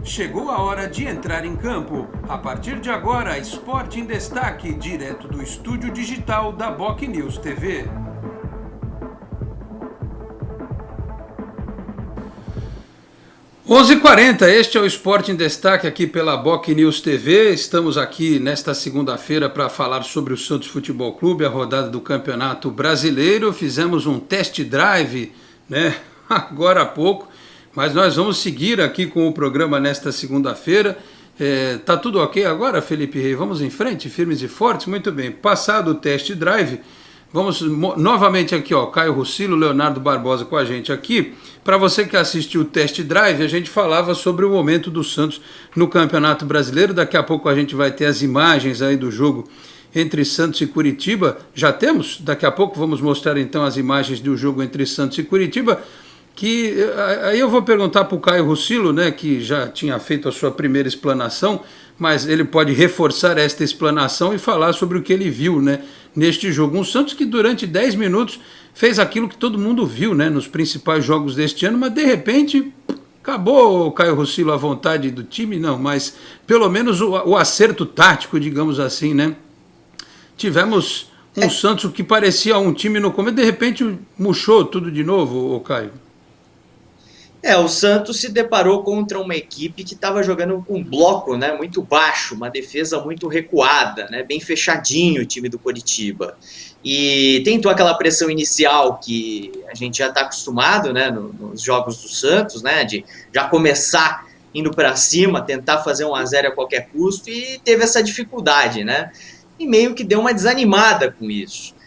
Chegou a hora de entrar em campo. A partir de agora, Esporte em Destaque, direto do estúdio digital da Boc News TV. Onze h 40 este é o Esporte em Destaque aqui pela Boc News TV. Estamos aqui nesta segunda-feira para falar sobre o Santos Futebol Clube, a rodada do Campeonato Brasileiro. Fizemos um test drive, agora há pouco, mas nós vamos seguir aqui com o programa nesta segunda-feira. Tá tudo ok agora, Felipe Rei? Vamos em frente, firmes e fortes? Muito bem. Passado o test drive, vamos novamente aqui, Caio Rucilo, Leonardo Barbosa com a gente aqui. Para você que assistiu o test drive, a gente falava sobre o momento do Santos no Campeonato Brasileiro. Daqui a pouco a gente vai ter as imagens aí do jogo entre Santos e Curitiba. Já temos? Daqui a pouco vamos mostrar então as imagens do jogo entre Santos e Curitiba. Aí eu vou perguntar para o Caio Rucilo, que já tinha feito a sua primeira explanação, mas ele pode reforçar esta explanação e falar sobre o que ele viu, neste jogo. Um Santos que durante 10 minutos fez aquilo que todo mundo viu, nos principais jogos deste ano, mas de repente acabou, Caio Rucilo, a vontade do time, não, mas pelo menos o acerto tático, digamos assim, Tivemos um Santos que parecia um time no começo, de repente murchou tudo de novo, Caio. O Santos se deparou contra uma equipe que estava jogando com um bloco muito baixo, uma defesa muito recuada, bem fechadinho o time do Coritiba. E tentou aquela pressão inicial que a gente já está acostumado nos jogos do Santos, de já começar indo para cima, tentar fazer 1-0 a qualquer custo, e teve essa dificuldade, e meio que deu uma desanimada com isso.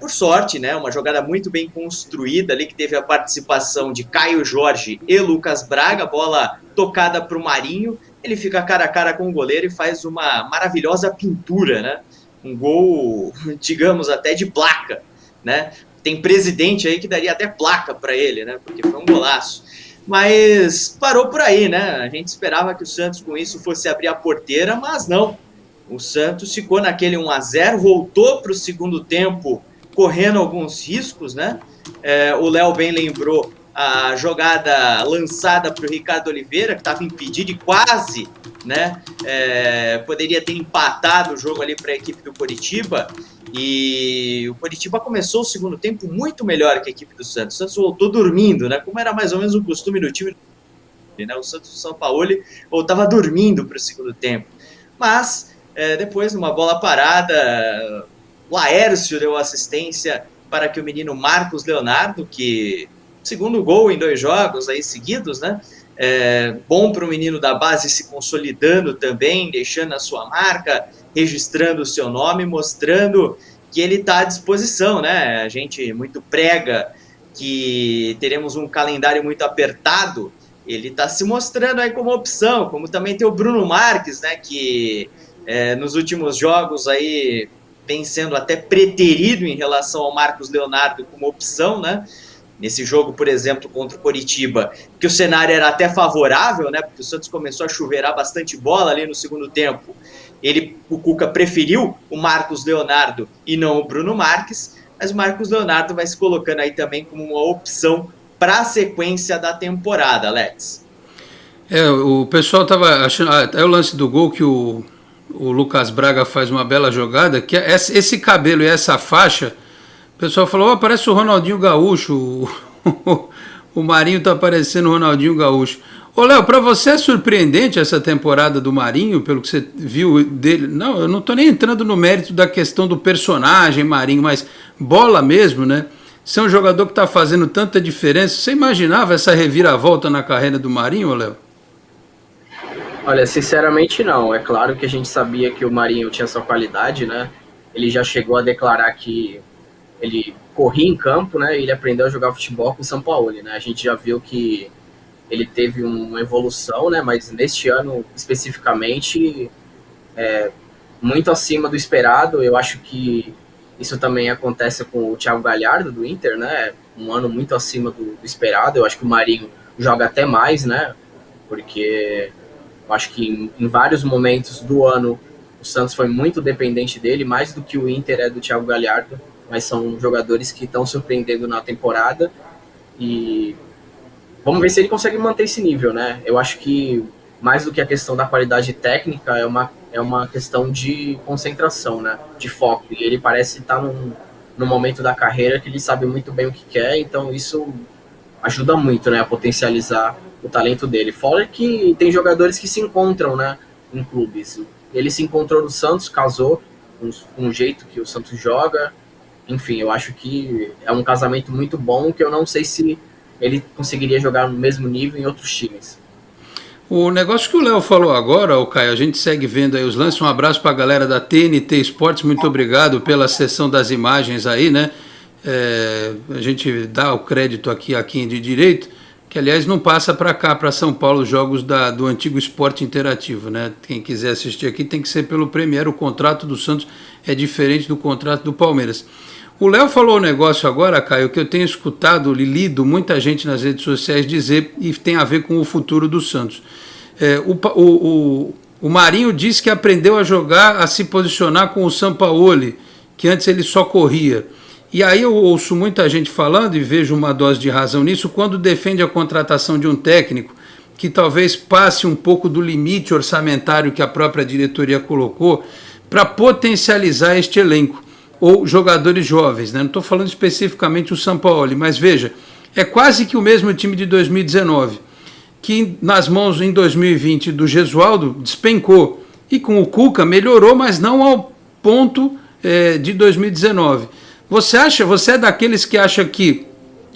Por sorte, uma jogada muito bem construída ali, que teve a participação de Caio Jorge e Lucas Braga, bola tocada para o Marinho, ele fica cara a cara com o goleiro e faz uma maravilhosa pintura, um gol, digamos, até de placa, Tem presidente aí que daria até placa para ele, porque foi um golaço. Mas parou por aí, A gente esperava que o Santos com isso fosse abrir a porteira, mas não. O Santos ficou naquele 1-0, voltou para o segundo tempo correndo alguns riscos, O Léo bem lembrou a jogada lançada para o Ricardo Oliveira, que estava impedido e quase, poderia ter empatado o jogo ali para a equipe do Coritiba. E o Coritiba começou o segundo tempo muito melhor que a equipe do Santos. O Santos voltou dormindo, como era mais ou menos o costume do time. O Santos do São Paulo voltava dormindo para o segundo tempo. Mas depois, numa bola parada, o Laércio deu assistência para que o menino Marcos Leonardo, que segundo gol em 2 jogos aí seguidos, bom para o menino da base se consolidando também, deixando a sua marca, registrando o seu nome, mostrando que ele está à disposição, A gente muito prega que teremos um calendário muito apertado, ele está se mostrando aí como opção, como também tem o Bruno Marques, que nos últimos jogos aí vem sendo até preterido em relação ao Marcos Leonardo como opção, Nesse jogo, por exemplo, contra o Coritiba, que o cenário era até favorável, porque o Santos começou a chuveirar bastante bola ali no segundo tempo. O Cuca preferiu o Marcos Leonardo e não o Bruno Marques, mas o Marcos Leonardo vai se colocando aí também como uma opção para a sequência da temporada, Alex. O pessoal estava achando, até o lance do gol que o Lucas Braga faz uma bela jogada, que esse cabelo e essa faixa, o pessoal falou, parece o Ronaldinho Gaúcho, o Marinho tá parecendo o Ronaldinho Gaúcho. Léo, para você é surpreendente essa temporada do Marinho, pelo que você viu dele? Não, eu não tô nem entrando no mérito da questão do personagem Marinho, mas bola mesmo, Ser um jogador que tá fazendo tanta diferença. Você imaginava essa reviravolta na carreira do Marinho, Léo? Olha, sinceramente não. É claro que a gente sabia que o Marinho tinha sua qualidade, Ele já chegou a declarar que ele corria em campo, E ele aprendeu a jogar futebol com o São Paulo, A gente já viu que ele teve uma evolução, Mas neste ano, especificamente, muito acima do esperado. Eu acho que isso também acontece com o Thiago Galhardo, do Inter, Um ano muito acima do esperado. Eu acho que o Marinho joga até mais, Porque eu acho que em vários momentos do ano o Santos foi muito dependente dele, mais do que o Inter é do Thiago Galhardo, mas são jogadores que estão surpreendendo na temporada e vamos ver se ele consegue manter esse nível, Eu acho que mais do que a questão da qualidade técnica, é uma questão de concentração, né? De foco. E ele parece estar num momento da carreira que ele sabe muito bem o que quer, então isso ajuda muito, né, a potencializar o talento dele. Fora que tem jogadores que se encontram, né, em clubes. Ele se encontrou no Santos, casou com o jeito que o Santos joga. Enfim, eu acho que é um casamento muito bom, que eu não sei se ele conseguiria jogar no mesmo nível em outros times. O negócio que o Léo falou agora, o Caio, a gente segue vendo aí os lances. Um abraço para a galera da TNT Esportes, muito obrigado pela sessão das imagens aí, né? A gente dá o crédito aqui a quem de direito, que aliás não passa para cá, para São Paulo, os jogos do antigo Esporte Interativo, né? Quem quiser assistir aqui tem que ser pelo Premier. O contrato do Santos é diferente do contrato do Palmeiras. O Léo falou um negócio agora, Caio, que eu tenho escutado, lido muita gente nas redes sociais dizer, e tem a ver com o futuro do Santos. O Marinho disse que aprendeu a jogar, a se posicionar com o Sampaoli, que antes ele só corria. E aí eu ouço muita gente falando, e vejo uma dose de razão nisso, quando defende a contratação de um técnico que talvez passe um pouco do limite orçamentário que a própria diretoria colocou para potencializar este elenco, ou jogadores jovens, né? Não estou falando especificamente o Sampaoli, mas veja, é quase que o mesmo time de 2019, que nas mãos em 2020 do Gesualdo despencou, e com o Cuca melhorou, mas não ao ponto de 2019. Você é daqueles que acha que,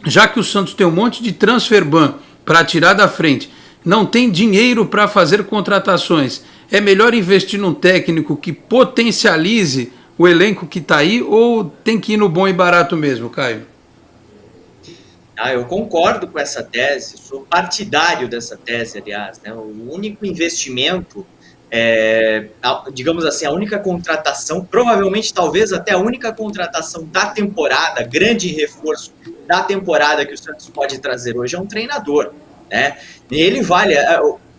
já que o Santos tem um monte de transfer ban para tirar da frente, não tem dinheiro para fazer contratações, é melhor investir num técnico que potencialize o elenco que está aí, ou tem que ir no bom e barato mesmo, Caio? Eu concordo com essa tese, sou partidário dessa tese, aliás, né? O único investimento, digamos assim, a única contratação, provavelmente talvez até a única contratação da temporada, grande reforço da temporada que o Santos pode trazer hoje é um treinador, né? E ele vale,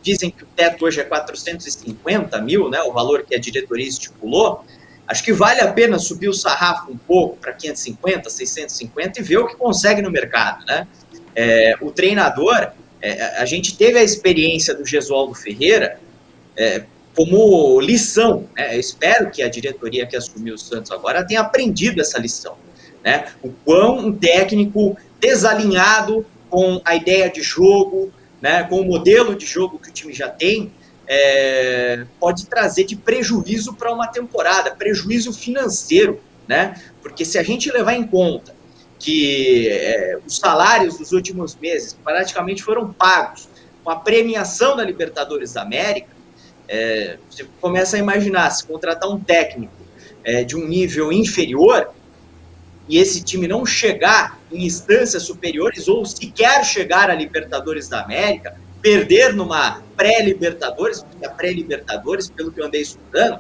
dizem que o teto hoje é 450 mil, né? O valor que a diretoria estipulou. Acho que vale a pena subir o sarrafo um pouco para 550, 650 e ver o que consegue no mercado, né? O treinador, a gente teve a experiência do Gesualdo Ferreira como lição, né? Eu espero que a diretoria que assumiu o Santos agora tenha aprendido essa lição, né? O quão um técnico desalinhado com a ideia de jogo, né? Com o modelo de jogo que o time já tem, pode trazer de prejuízo para uma temporada, prejuízo financeiro, né? Porque se a gente levar em conta que os salários dos últimos meses praticamente foram pagos com a premiação da Libertadores da América, você começa a imaginar, se contratar um técnico de um nível inferior e esse time não chegar em instâncias superiores ou sequer chegar à Libertadores da América, perder numa pré-Libertadores, porque a pré-Libertadores, pelo que eu andei estudando,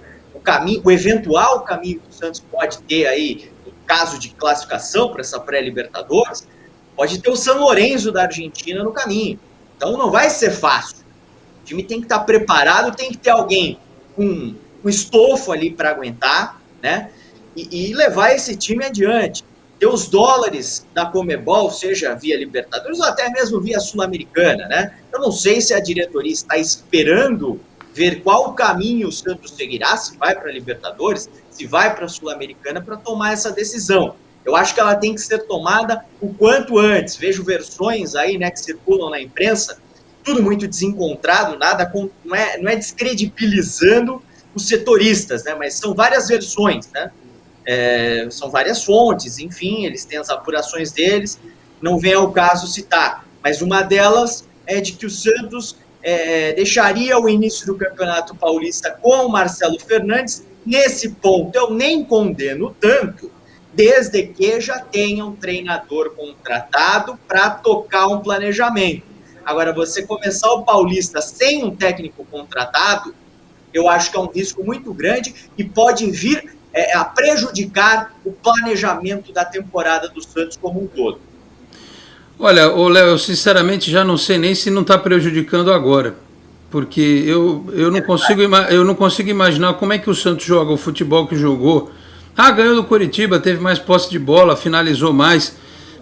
o eventual caminho que o Santos pode ter aí, no caso de classificação para essa pré-Libertadores, pode ter o San Lorenzo da Argentina no caminho. Então não vai ser fácil. O time tem que estar preparado, tem que ter alguém com estofo ali para aguentar, né? E levar esse time adiante. Ter os dólares da Conmebol, seja via Libertadores ou até mesmo via Sul-Americana, né? Eu não sei se a diretoria está esperando ver qual caminho o Santos seguirá, se vai para a Libertadores, se vai para a Sul-Americana, para tomar essa decisão. Eu acho que ela tem que ser tomada o quanto antes. Vejo versões aí, né, que circulam na imprensa, tudo muito desencontrado, nada não é descredibilizando os setoristas, né? Mas são várias versões, né? São várias fontes, enfim, eles têm as apurações deles, não vem ao caso citar, mas uma delas é de que o Santos deixaria o início do Campeonato Paulista com o Marcelo Fernandes. Nesse ponto eu nem condeno tanto, desde que já tenha um treinador contratado para tocar um planejamento. Agora, você começar o Paulista sem um técnico contratado, eu acho que é um risco muito grande e pode vir a prejudicar o planejamento da temporada do Santos como um todo. Olha, Léo, eu sinceramente já não sei nem se não está prejudicando agora, porque eu não consigo imaginar como é que o Santos joga o futebol que jogou. Ganhou do Coritiba, teve mais posse de bola, finalizou mais,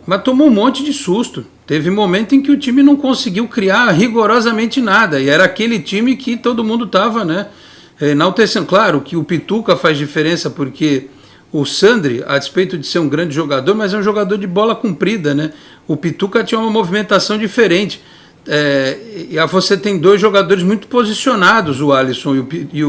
mas tomou um monte de susto. Teve momento em que o time não conseguiu criar rigorosamente nada, e era aquele time que todo mundo estava, né, enaltecendo. Claro que o Pituca faz diferença, porque o Sandri, a despeito de ser um grande jogador, mas é um jogador de bola comprida, né? O Pituca tinha uma movimentação diferente. E você tem dois jogadores muito posicionados, o Alisson e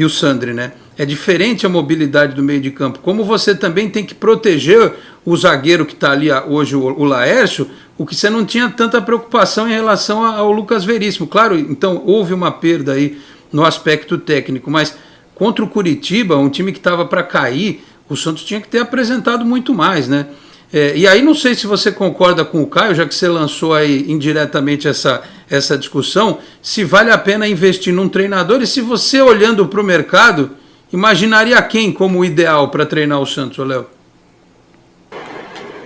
o Sandri, né? É diferente a mobilidade do meio de campo. Como você também tem que proteger o zagueiro que está ali hoje, o Laércio, o que você não tinha tanta preocupação em relação ao Lucas Veríssimo. Claro, então houve uma perda aí no aspecto técnico, mas contra o Curitiba, um time que estava para cair, o Santos tinha que ter apresentado muito mais, né? E aí não sei se você concorda com o Caio, já que você lançou aí indiretamente essa discussão, se vale a pena investir num treinador e se você, olhando para o mercado, imaginaria quem como o ideal para treinar o Santos, Léo?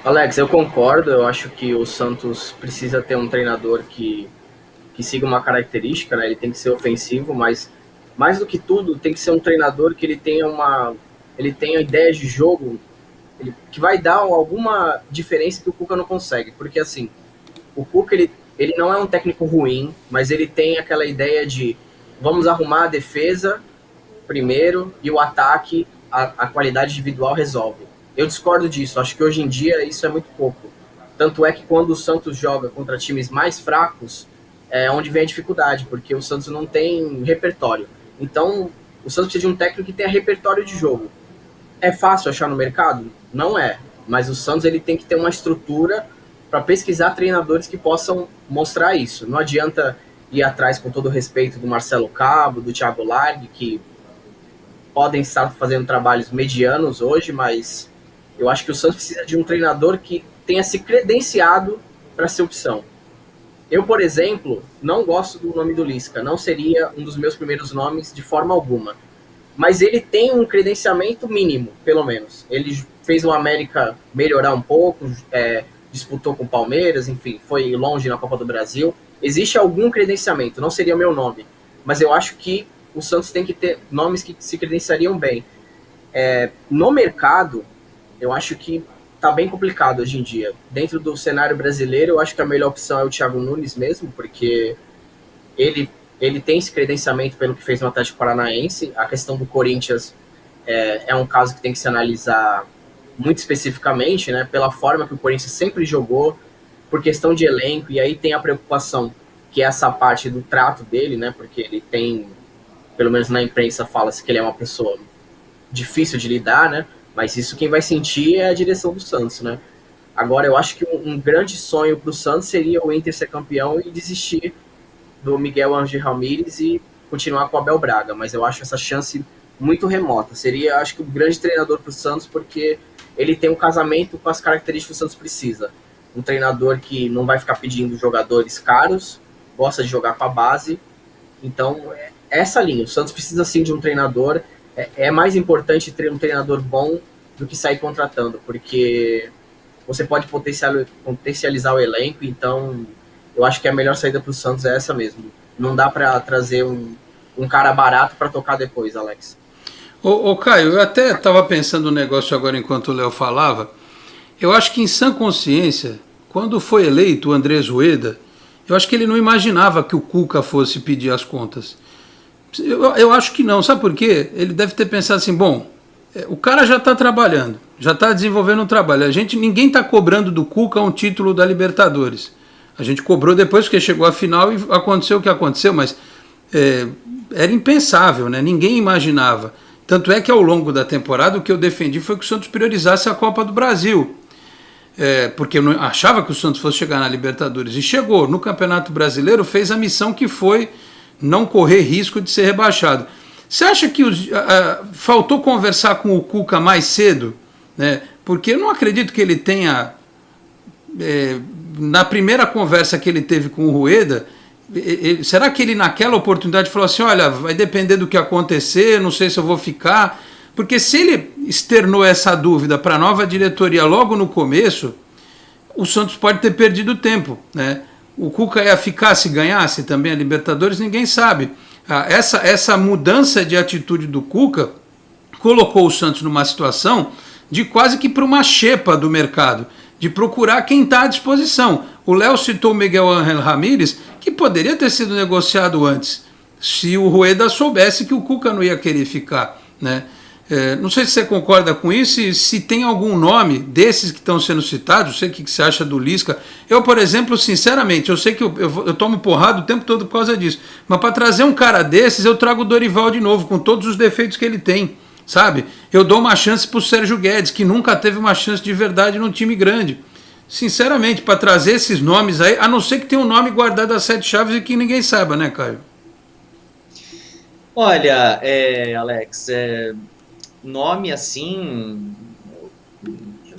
Alex, eu concordo, eu acho que o Santos precisa ter um treinador que siga uma característica, né? Ele tem que ser ofensivo, mas mais do que tudo, tem que ser um treinador que ele tenha ideias de jogo que vai dar alguma diferença que o Cuca não consegue. Porque, assim, o Cuca, ele não é um técnico ruim, mas ele tem aquela ideia de vamos arrumar a defesa primeiro e o ataque, a qualidade individual resolve. Eu discordo disso. Acho que hoje em dia isso é muito pouco. Tanto é que quando o Santos joga contra times mais fracos, é onde vem a dificuldade, porque o Santos não tem repertório. Então, o Santos precisa de um técnico que tenha repertório de jogo. É fácil achar no mercado? Não é. Mas o Santos ele tem que ter uma estrutura para pesquisar treinadores que possam mostrar isso. Não adianta ir atrás, com todo o respeito, do Marcelo Cabo, do Thiago Largue, que podem estar fazendo trabalhos medianos hoje, mas eu acho que o Santos precisa de um treinador que tenha se credenciado para ser opção. Eu, por exemplo, não gosto do nome do Lisca, não seria um dos meus primeiros nomes de forma alguma. Mas ele tem um credenciamento mínimo, pelo menos. Ele fez o América melhorar um pouco, disputou com o Palmeiras, enfim, foi longe na Copa do Brasil. Existe algum credenciamento, não seria o meu nome. Mas eu acho que o Santos tem que ter nomes que se credenciariam bem. No mercado, eu acho que tá bem complicado hoje em dia. Dentro do cenário brasileiro, eu acho que a melhor opção é o Thiago Nunes mesmo, porque ele tem esse credenciamento pelo que fez no Atlético Paranaense. A questão do Corinthians é um caso que tem que se analisar muito especificamente, né, pela forma que o Corinthians sempre jogou, por questão de elenco, e aí tem a preocupação que é essa parte do trato dele, né, porque ele tem, pelo menos na imprensa fala-se que ele é uma pessoa difícil de lidar, né, mas isso quem vai sentir é a direção do Santos, né. Agora, eu acho que um grande sonho para o Santos seria o Inter ser campeão e desistir do Miguel Ángel Ramírez e continuar com o Abel Braga, mas eu acho essa chance muito remota. Seria, acho que, um grande treinador para o Santos, porque ele tem um casamento com as características que o Santos precisa. Um treinador que não vai ficar pedindo jogadores caros, gosta de jogar com a base. Então, essa linha. O Santos precisa, sim, de um treinador. É mais importante ter um treinador bom do que sair contratando, porque você pode potencializar o elenco, então eu acho que a melhor saída para o Santos é essa mesmo. Não dá para trazer um cara barato para tocar depois, Alex. Ô Caio, eu até estava pensando um negócio agora enquanto o Léo falava. Eu acho que em sã consciência, quando foi eleito o Andrés Rueda, eu acho que ele não imaginava que o Cuca fosse pedir as contas. Eu acho que não, sabe por quê? Ele deve ter pensado assim, bom, o cara já está trabalhando, já está desenvolvendo um trabalho. Ninguém está cobrando do Cuca um título da Libertadores. A gente cobrou depois que chegou à final e aconteceu o que aconteceu, mas era impensável, né? Ninguém imaginava. Tanto é que ao longo da temporada o que eu defendi foi que o Santos priorizasse a Copa do Brasil. Porque eu não achava que o Santos fosse chegar na Libertadores. E chegou. No Campeonato Brasileiro fez a missão que foi não correr risco de ser rebaixado. Você acha que faltou conversar com o Cuca mais cedo? Né? Porque eu não acredito que ele tenha... na primeira conversa que ele teve com o Rueda, será que ele naquela oportunidade falou assim, olha, vai depender do que acontecer, não sei se eu vou ficar, porque se ele externou essa dúvida para a nova diretoria logo no começo, o Santos pode ter perdido tempo, né? O Cuca ia ficar se ganhasse também a Libertadores, ninguém sabe. Essa mudança de atitude do Cuca colocou o Santos numa situação de quase que para uma xepa do mercado. de procurar quem está à disposição. O Léo citou o Miguel Ángel Ramírez, que poderia ter sido negociado antes, se o Rueda soubesse que o Cuca não ia querer ficar, né? Não sei se você concorda com isso e se tem algum nome desses que estão sendo citados. Não sei o que você acha do Lisca. Eu, por exemplo, sinceramente, eu sei que eu tomo porrada o tempo todo por causa disso, mas para trazer um cara desses, eu trago o Dorival de novo, com todos os defeitos que ele tem, sabe? Eu dou uma chance para o Sérgio Guedes, que nunca teve uma chance de verdade num time grande. Sinceramente, para trazer esses nomes aí, a não ser que tenha um nome guardado a 7 chaves e que ninguém saiba, né, Caio? Olha, Alex, nome assim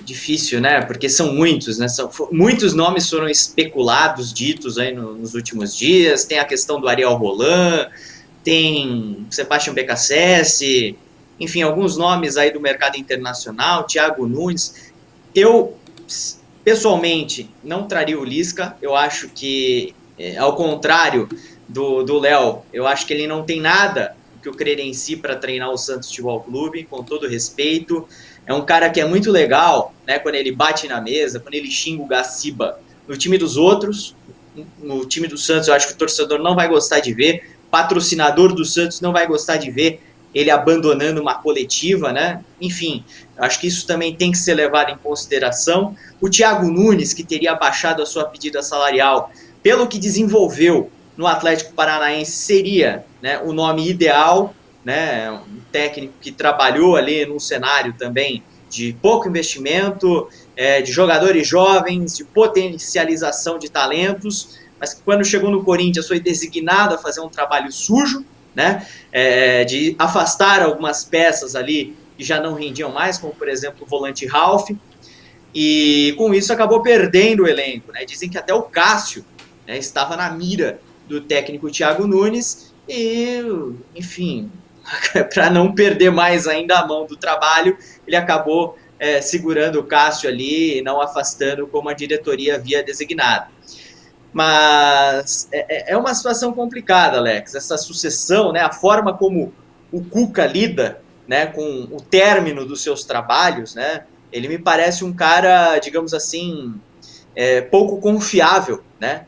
difícil, né? Porque são muitos, né? Muitos nomes foram especulados, ditos aí nos últimos dias. Tem a questão do Ariel Roland, tem Sebastião Becassese, enfim, alguns nomes aí do mercado internacional, Thiago Nunes. Eu, pessoalmente, não traria o Lisca. Eu acho que, ao contrário do Léo, eu acho que ele não tem nada que o credencie para treinar o Santos Futebol Clube, com todo respeito. É um cara que é muito legal, né, quando ele bate na mesa, quando ele xinga o Gaciba no time dos outros. No time do Santos, eu acho que o torcedor não vai gostar de ver, patrocinador do Santos não vai gostar de ver ele abandonando uma coletiva, né? Enfim, eu acho que isso também tem que ser levado em consideração. O Thiago Nunes, que teria baixado a sua pedida salarial pelo que desenvolveu no Atlético Paranaense, seria, né, o nome ideal, né, um técnico que trabalhou ali num cenário também de pouco investimento, de jogadores jovens, de potencialização de talentos, mas que quando chegou no Corinthians foi designado a fazer um trabalho sujo, né, de afastar algumas peças ali que já não rendiam mais, como por exemplo o volante Ralf, e com isso acabou perdendo o elenco, né? Dizem que até o Cássio, né, estava na mira do técnico Thiago Nunes e, enfim, para não perder mais ainda a mão do trabalho, ele acabou segurando o Cássio ali e não afastando como a diretoria havia designado. Mas é uma situação complicada, Alex, essa sucessão, né, a forma como o Cuca lida, né, com o término dos seus trabalhos, né, ele me parece um cara, digamos assim, pouco confiável, né,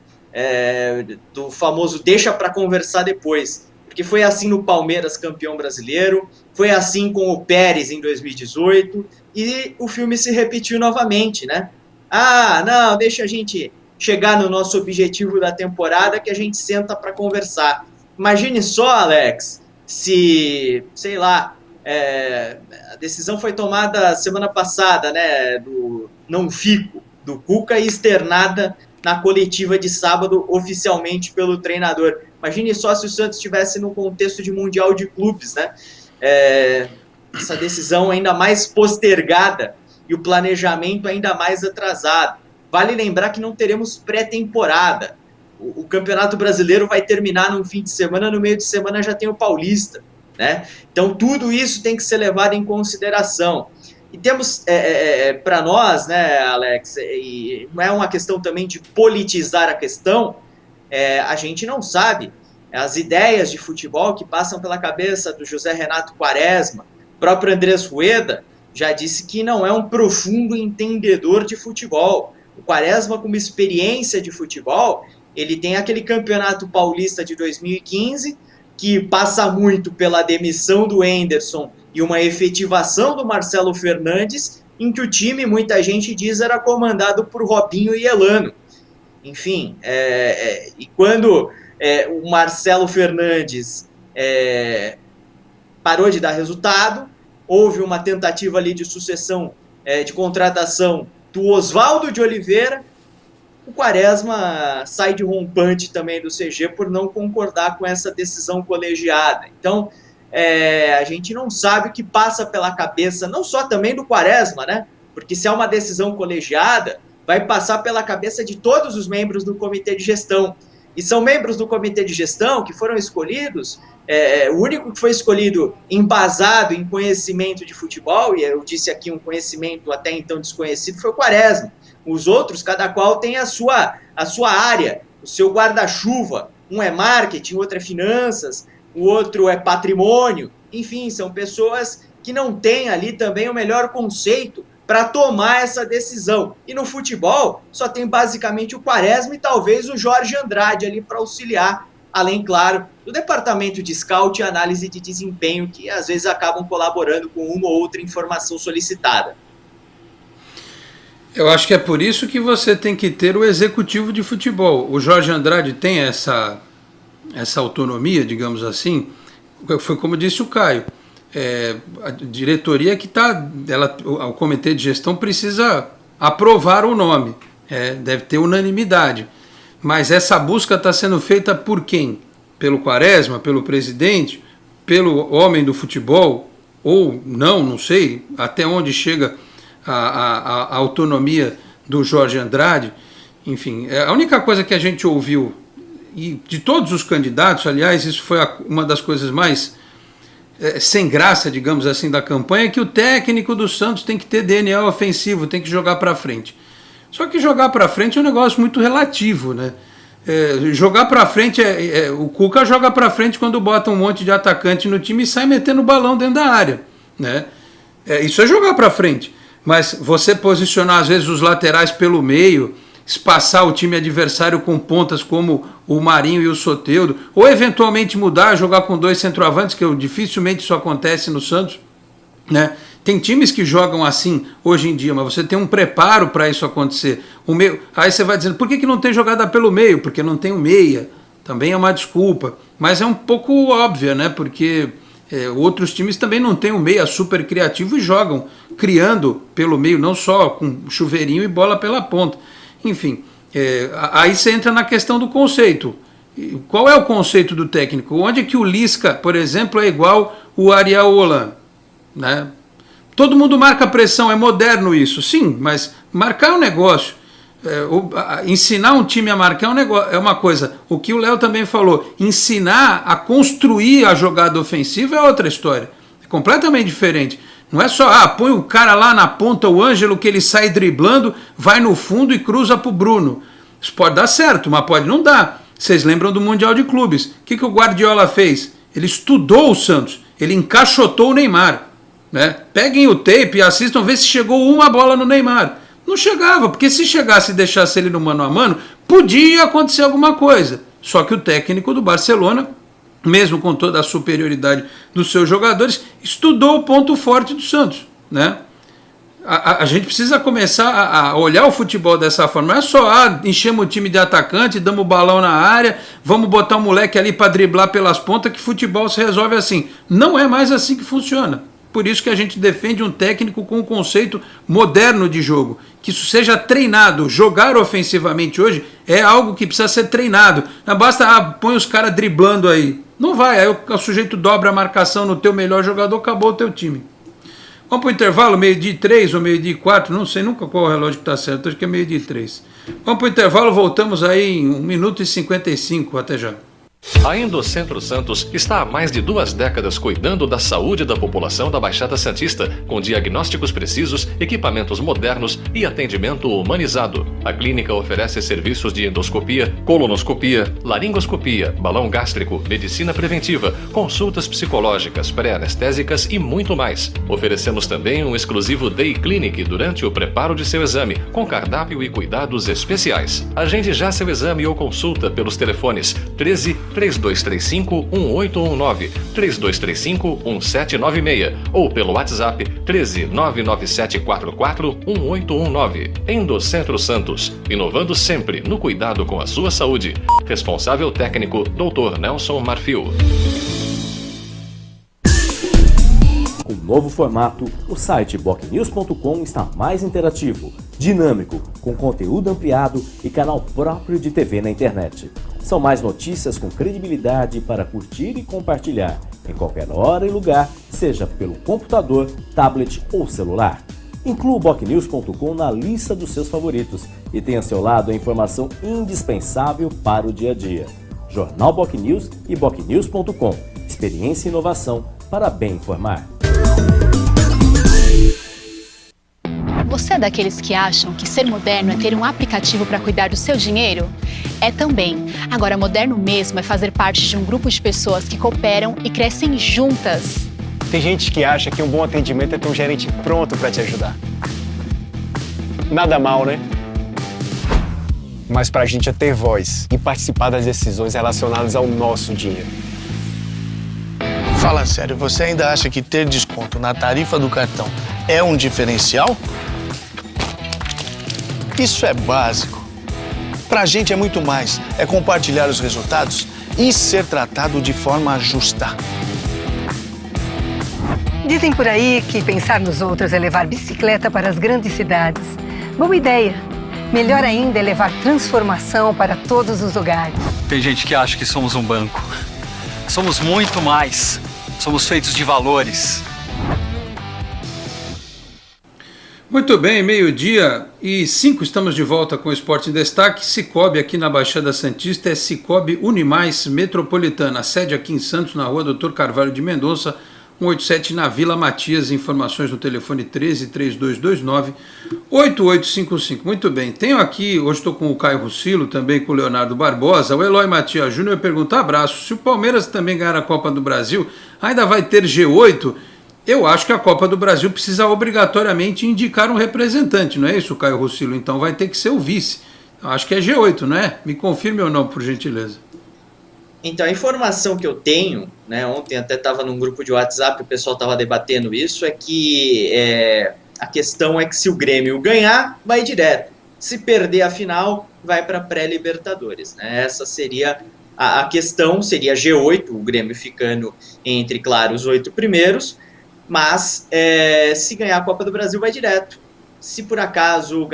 do famoso deixa para conversar depois, porque foi assim no Palmeiras, campeão brasileiro, foi assim com o Pérez em 2018, e o filme se repetiu novamente, né? Ah, não, deixa a gente chegar no nosso objetivo da temporada que a gente senta para conversar. Imagine só, Alex, se, sei lá, a decisão foi tomada semana passada, né, do não fico, do Cuca, e externada na coletiva de sábado oficialmente pelo treinador. Imagine só se o Santos estivesse no contexto de Mundial de Clubes, né? Essa decisão ainda mais postergada e o planejamento ainda mais atrasado. Vale lembrar que não teremos pré-temporada. O Campeonato Brasileiro vai terminar num fim de semana, no meio de semana já tem o Paulista, né? Então tudo isso tem que ser levado em consideração. E temos para nós, né, Alex, e não é uma questão também de politizar a questão, a gente não sabe as ideias de futebol que passam pela cabeça do José Renato Quaresma. O próprio Andrés Rueda já disse que não é um profundo entendedor de futebol. O Quaresma, como experiência de futebol, ele tem aquele Campeonato Paulista de 2015, que passa muito pela demissão do Henderson e uma efetivação do Marcelo Fernandes, em que o time, muita gente diz, era comandado por Robinho e Elano. Enfim, e quando o Marcelo Fernandes parou de dar resultado, houve uma tentativa ali de sucessão, de contratação do Oswaldo de Oliveira, o Quaresma sai de rompante também do CG por não concordar com essa decisão colegiada. Então, a gente não sabe o que passa pela cabeça, não só também do Quaresma, né? Porque se é uma decisão colegiada, vai passar pela cabeça de todos os membros do comitê de gestão. E são membros do comitê de gestão que foram escolhidos, o único que foi escolhido embasado em conhecimento de futebol, e eu disse aqui um conhecimento até então desconhecido, foi o Quaresma. Os outros, cada qual tem a sua área, o seu guarda-chuva. Um é marketing, o outro é finanças, o outro é patrimônio. Enfim, são pessoas que não têm ali também o melhor conceito para tomar essa decisão. E no futebol só tem basicamente o Quaresma e talvez o Jorge Andrade ali para auxiliar, além, claro, do departamento de scout e análise de desempenho, que às vezes acabam colaborando com uma ou outra informação solicitada. Eu acho que é por isso que você tem que ter o executivo de futebol. O Jorge Andrade tem essa autonomia, digamos assim. Foi como disse o Caio. A diretoria que o comitê de gestão precisa aprovar o nome. Deve ter unanimidade. Mas essa busca está sendo feita por quem? Pelo Quaresma, pelo presidente, pelo homem do futebol? Ou não sei até onde chega a autonomia do Jorge Andrade. Enfim, a única coisa que a gente ouviu, e de todos os candidatos, aliás, isso foi uma das coisas mais sem graça, digamos assim, da campanha, é que o técnico do Santos tem que ter DNA ofensivo, tem que jogar para frente. Só que jogar para frente é um negócio muito relativo, né? Jogar para frente, o Cuca joga para frente quando bota um monte de atacante no time e sai metendo balão dentro da área, né? Isso é jogar para frente. Mas você posicionar, às vezes, os laterais pelo meio, espaçar o time adversário com pontas como o Marinho e o Soteldo, ou eventualmente mudar, jogar com 2 centroavantes, que dificilmente isso acontece no Santos, né? Tem times que jogam assim hoje em dia, mas você tem um preparo para isso acontecer. Aí você vai dizendo, por que não tem jogada pelo meio? Porque não tem o meia. Também é uma desculpa. Mas é um pouco óbvia, né? Porque outros times também não têm o meia super criativo e jogam criando pelo meio, não só com chuveirinho e bola pela ponta. Enfim, aí você entra na questão do conceito. Qual é o conceito do técnico? Onde é que o Lisca, por exemplo, é igual o Ariel Holan, né? Todo mundo marca pressão, é moderno isso, sim, mas marcar é um negócio. Ensinar um time a marcar é um negócio, é uma coisa. O que o Léo também falou, ensinar a construir a jogada ofensiva é outra história. É completamente diferente. Não é só, põe o cara lá na ponta, o Ângelo, que ele sai driblando, vai no fundo e cruza pro Bruno. Isso pode dar certo, mas pode não dar. Vocês lembram do Mundial de Clubes? O que o Guardiola fez? Ele estudou o Santos, ele encaixotou o Neymar. Né? Peguem o tape e assistam, ver se chegou uma bola no Neymar. Não chegava, porque se chegasse e deixasse ele no mano a mano, podia acontecer alguma coisa. Só que o técnico do Barcelona, mesmo com toda a superioridade dos seus jogadores, estudou o ponto forte do Santos, né? A gente precisa começar a olhar o futebol dessa forma. Não é só enchemos o time de atacante, damos o balão na área, vamos botar o moleque ali para driblar pelas pontas, que futebol se resolve assim. Não é mais assim que funciona. Por isso que a gente defende um técnico com um conceito moderno de jogo, que isso seja treinado. Jogar ofensivamente hoje é algo que precisa ser treinado. Não basta, põe os caras driblando aí. Não vai, aí o sujeito dobra a marcação no teu melhor jogador, acabou o teu time. Vamos para o intervalo, 12:03 ou 12:04, não sei nunca qual o relógio que está certo, acho que é 12:03. Vamos para o intervalo, voltamos aí em 1 minuto e 55, até já. A Endocentro Santos está há mais de 2 décadas cuidando da saúde da população da Baixada Santista, com diagnósticos precisos, equipamentos modernos e atendimento humanizado. A clínica oferece serviços de endoscopia, colonoscopia, laringoscopia, balão gástrico, medicina preventiva, consultas psicológicas, pré-anestésicas e muito mais. Oferecemos também um exclusivo Day Clinic durante o preparo de seu exame, com cardápio e cuidados especiais. Agende já seu exame ou consulta pelos telefones 13-3235-1819, 3235-1796 ou pelo WhatsApp 13-99744-1819. Endocentro Santos, inovando sempre no cuidado com a sua saúde. Responsável técnico, Dr. Nelson Marfil. Com o novo formato, o site bocnews.com está mais interativo, dinâmico, com conteúdo ampliado e canal próprio de TV na internet. São mais notícias com credibilidade para curtir e compartilhar, em qualquer hora e lugar, seja pelo computador, tablet ou celular. Inclua o bocnews.com na lista dos seus favoritos e tenha ao seu lado a informação indispensável para o dia a dia. Jornal Bocnews e bocnews.com. Experiência e inovação para bem informar. Você é daqueles que acham que ser moderno é ter um aplicativo para cuidar do seu dinheiro? É também. Agora, moderno mesmo é fazer parte de um grupo de pessoas que cooperam e crescem juntas. Tem gente que acha que um bom atendimento é ter um gerente pronto para te ajudar. Nada mal, né? Mas pra gente é ter voz e participar das decisões relacionadas ao nosso dinheiro. Fala sério, você ainda acha que ter desconto na tarifa do cartão é um diferencial? Isso é básico. Pra gente é muito mais. É compartilhar os resultados e ser tratado de forma justa. Dizem por aí que pensar nos outros é levar bicicleta para as grandes cidades. Boa ideia. Melhor ainda é levar transformação para todos os lugares. Tem gente que acha que somos um banco. Somos muito mais. Somos feitos de valores. Muito bem, 12:05, estamos de volta com o Esporte em Destaque. Cicobi aqui na Baixada Santista é Cicobi Unimais Metropolitana. A sede aqui em Santos, na rua Dr. Carvalho de Mendonça, 187 na Vila Matias. Informações no telefone 13-3229-8855. Muito bem, tenho aqui, hoje estou com o Caio Russilo, também com o Leonardo Barbosa. O Eloy Matias Júnior pergunta: abraço, se o Palmeiras também ganhar a Copa do Brasil, ainda vai ter G8? Eu acho que a Copa do Brasil precisa obrigatoriamente indicar um representante, não é isso, Caio Russilo? Então vai ter que ser o vice. Eu acho que é G8, não é? Me confirme ou não, por gentileza. Então, a informação que eu tenho, né, ontem até estava num grupo de WhatsApp, o pessoal estava debatendo isso, é que a questão é que se o Grêmio ganhar, vai direto. Se perder a final, vai para pré-Libertadores. Né? Essa seria a questão, seria G8, o Grêmio ficando entre, claro, os 8 primeiros, mas se ganhar a Copa do Brasil, vai direto. Se por acaso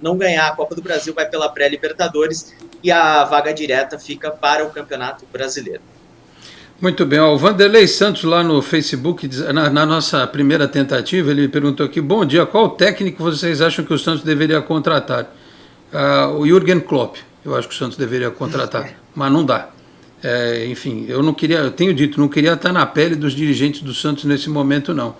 não ganhar a Copa do Brasil, vai pela pré-Libertadores e a vaga direta fica para o Campeonato Brasileiro. Muito bem, o Vanderlei Santos lá no Facebook, na nossa primeira tentativa, ele perguntou aqui: bom dia, qual técnico vocês acham que o Santos deveria contratar? O Jürgen Klopp, eu acho que o Santos deveria contratar, mas não dá. Enfim, eu tenho dito, não queria estar na pele dos dirigentes do Santos nesse momento, não.